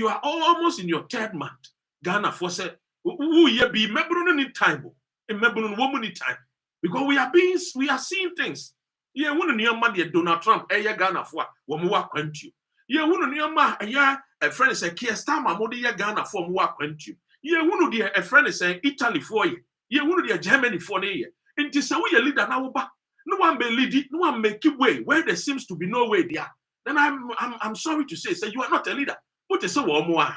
are almost in your 3rd month. Ghana for say, who ye be member in time, a member in woman in time. Because we are seeing things. Yeah, when you man Donald Trump, Ghana for Wamua Quentu. Yeah, when you man a friend is a Kia Starmer, Modi Ghana for Mua Quentu. Yeah, when you a friend is a Italy for you. Yeah, when you Germany for you. And this is a leader now. No one may lead it, no one may keep way where there seems to be no way there. Then I'm sorry to say you are not a leader. What is so more?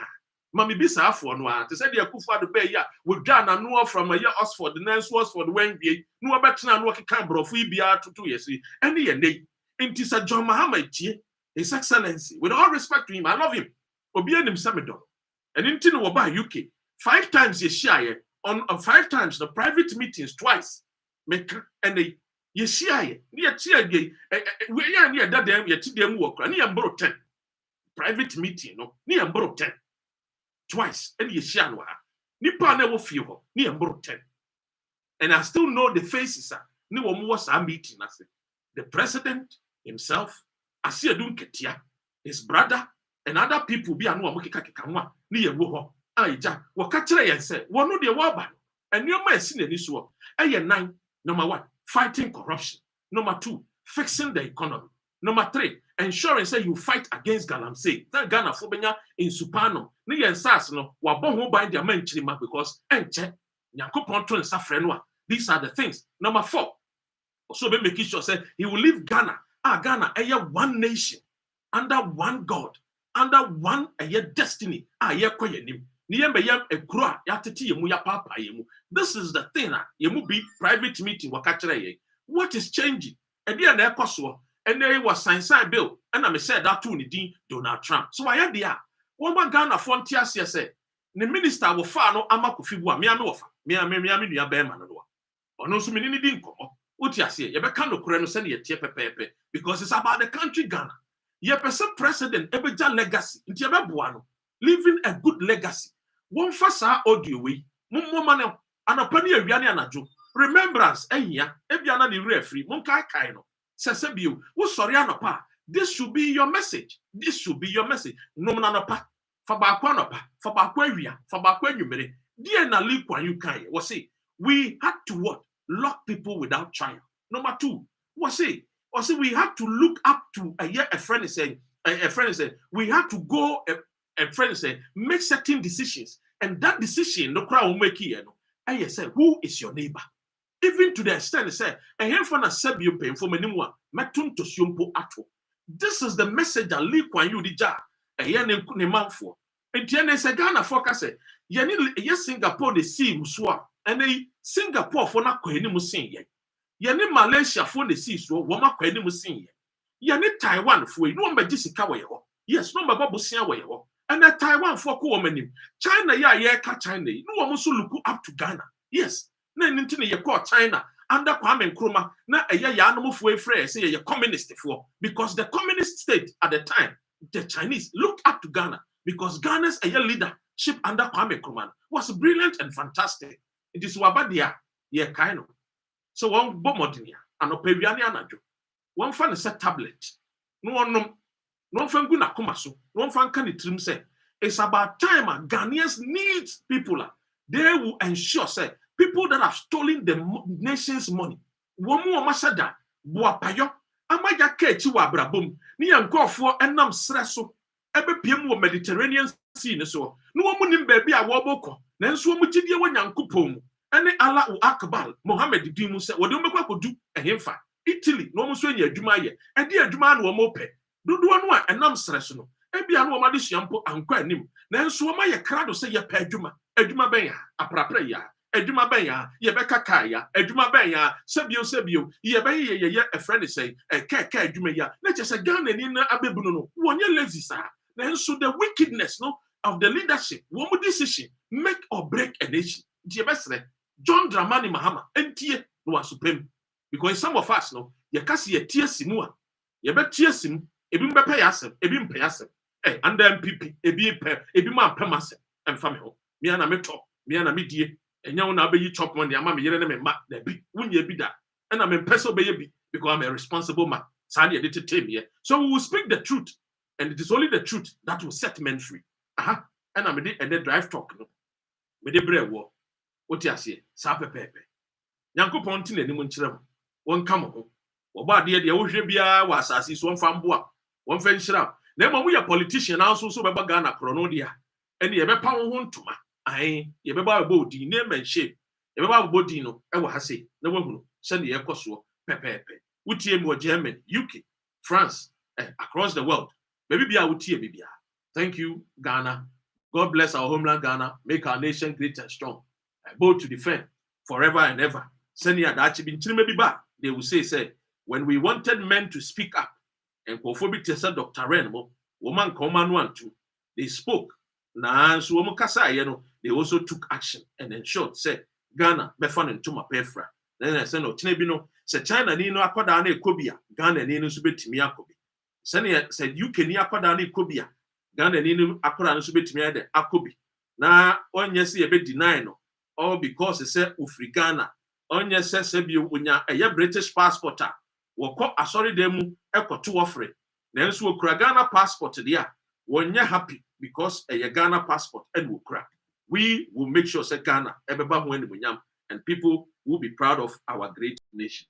Mami bisa for no to say the Kufa the Bay with Ghana no from a year Oxford, the next was for the Wendy, no better than what can bro we be out to 2 years. And the end, it is a John Muhammad, His Excellency. With all respect to him, I love him. Obian him Samedon. And in Tinoba UK, 5 times ye share on 5 times the private meetings twice. Make and they ye share near cheer gay. We are near that damn yet them work, and near 10. Private meeting, no, near 10. Twice, and ye share Nipa never feel near 10. And I still know the faces. No one was a meeting. The president himself, Asia Dunketia, his brother, and other people be a no Mokika near Woho. Aja, Wakatra and said, one of the Waban, and your man seen in this war. 9, number 1, fighting corruption. Number 2, fixing the economy. Number 3, ensuring say you fight against Galamsey. That Ghana Fobenya in Supano. Ni and Sassno, Wabon bind their men chima because enche, Yakupon and Safrenwa. These are the things. Number 4, so be making sure say he will leave Ghana. Ghana, one nation, under one God, under one destiny. Kwayenim. This is the thing. You be private meeting. What is changing? And there was science bill, and I said that to Donald Trump. So I had the one Ghana frontier say the minister will far no amakufiwa me bearman or no so many didn't come. What you say? You can't no send your pepe because it's about the country Ghana. You person president ebeja legacy. It's buano leaving a good legacy. One fasa audio we mummo and a penny of yani anajo. Remembrance, ebiana the referee, monkai kaino. Sesebio, who sorry anopa. This should be your message. This should be your message. No mananopa, Fabaquanopa, Fabaquavia, Fabaquanumere, dear Nali Kwan you can. Was say, we had to what? Lock people without trial. Number 2, was say, we had to look up to a friend is saying, we had to go a friend is saying, make certain decisions. And that decision, no crowd will make here. I say, who is your neighbor? Even to the extent they say, and here for a Sebium pain for many one, Matun to Shumpo Ato. This is the message that Lee Kwan Yu Dija, a yen ne man for. And Tiana say Ghana focus it. Yes, Singapore they see Muswa, and they Singapore for not Queen Musin ye. Yeni Malaysia for the sea so Wama Queen Musin ye. Yeni Taiwan for no by Jessica way. Yes, no Babu Sia way. And that Taiwan for woman. China ya China. No one also look up to Ghana. Yes. Na nintini ye call China under Kwame Nkrumah na ya no move free say ye communist for because the communist state at the time the Chinese looked up to Ghana because Ghana's leadership under Kwame Nkrumah was brilliant and fantastic. It is wabadia ye kaino. So one bomodinia and opeviani anajo. One fan is a tablet. No one fan guna kumaso. No one fan can trim say it's about time Ghanaians needs people. They will ensure say people that have stolen the nation's money. Womu masada, buapayo, amaya kechi wa brabum, ni yankofo enam sreso, ebe PM wo Mediterranean Sea so. No womu nimbebi a waboko, nenso womu tidie wa nyankopom. Ene Allah u Akbar, Mohammed di mu se, wode umekwa kodu ehemfa. Italy, no womu so nya adwuma ye. Edi adwuma no womu pe. Dodo no a enam sreso no. Ebi anu wo made suampo ankwa anim. Nenso wo ma ye krado se ye pa adwuma. Adwuma ben ya, aprapra ya. Eduma benya, ye beka kaya, eduma benya, sebio, ye be ye a friend say, keka eduma ya. Let's just a gun and in abebuno, one ye lazy sa. Then so the wickedness no of the leadership, one decision, make or break a nation. Diabesre, John Dramani Mahama, and tie no supreme. Because some of us no, ye kasi ye tear simua, ye bet tear sim, ebim be payasem, ebim payasem, and then PP, ebi man pemase, and family. Miana meto, miana midie. And now na be chop money, I'm a year and ma that be when ye be that. And I'm a person baby because I'm a responsible man. Sandy edited team here. So we will speak the truth, and it is only the truth that will set men free. And I'm a and then drive talk. No, with the bread war. What you say? Sape pepe. Nyankopɔn nti n'anim nkyerɛ mo. Wɔnka mo ho. Wɔba adeɛ deɛ wohwɛ biara wɔ asase so wɔmfa mboa. Wɔmfa nhyira. Na mmom woyɛ politician na nso so bɛba Ghana korɔ no deɛ. Ɛne yɛbɛpa wo ho ntoma. Ahe, yɛbɛba abɔ odin name and shame. Yɛbɛba abɔ odin no ɛwɔ ha sei. Na wahunu sɛdeɛ yɛkɔ soɔ pɛpɛɛpɛ. Wotie mu wɔ Germany, UK, France, across the world. Baby bia wotie bibia. Thank you, Ghana. God bless our homeland Ghana. Make our nation great and strong. Both to defend forever and ever. Senia dachi binchime biba. They will say, when we wanted men to speak up, and Kofobi Tessa Dr. Renmo, woman command one too. They spoke. Na so kasa yeno, they also took action and ensured, say, Ghana, befan and tuma pefra. Then I said, no, Tinebino, said China nino akwadane kobia, Ghana nino subetimi akobi. Senia said, you can yakwadane kobia, Ghana nino akwadane subetimi de akobi. Na on yesi ebe deny no, all because it said Ufri Ghana, on yes sebi unya a British passporta. Woko asori demu eko to offering. Then so Ghana passport there. When you're happy because a Ghana passport and will crack. We will make sure say Ghana everybody when we yam and people will be proud of our great nation.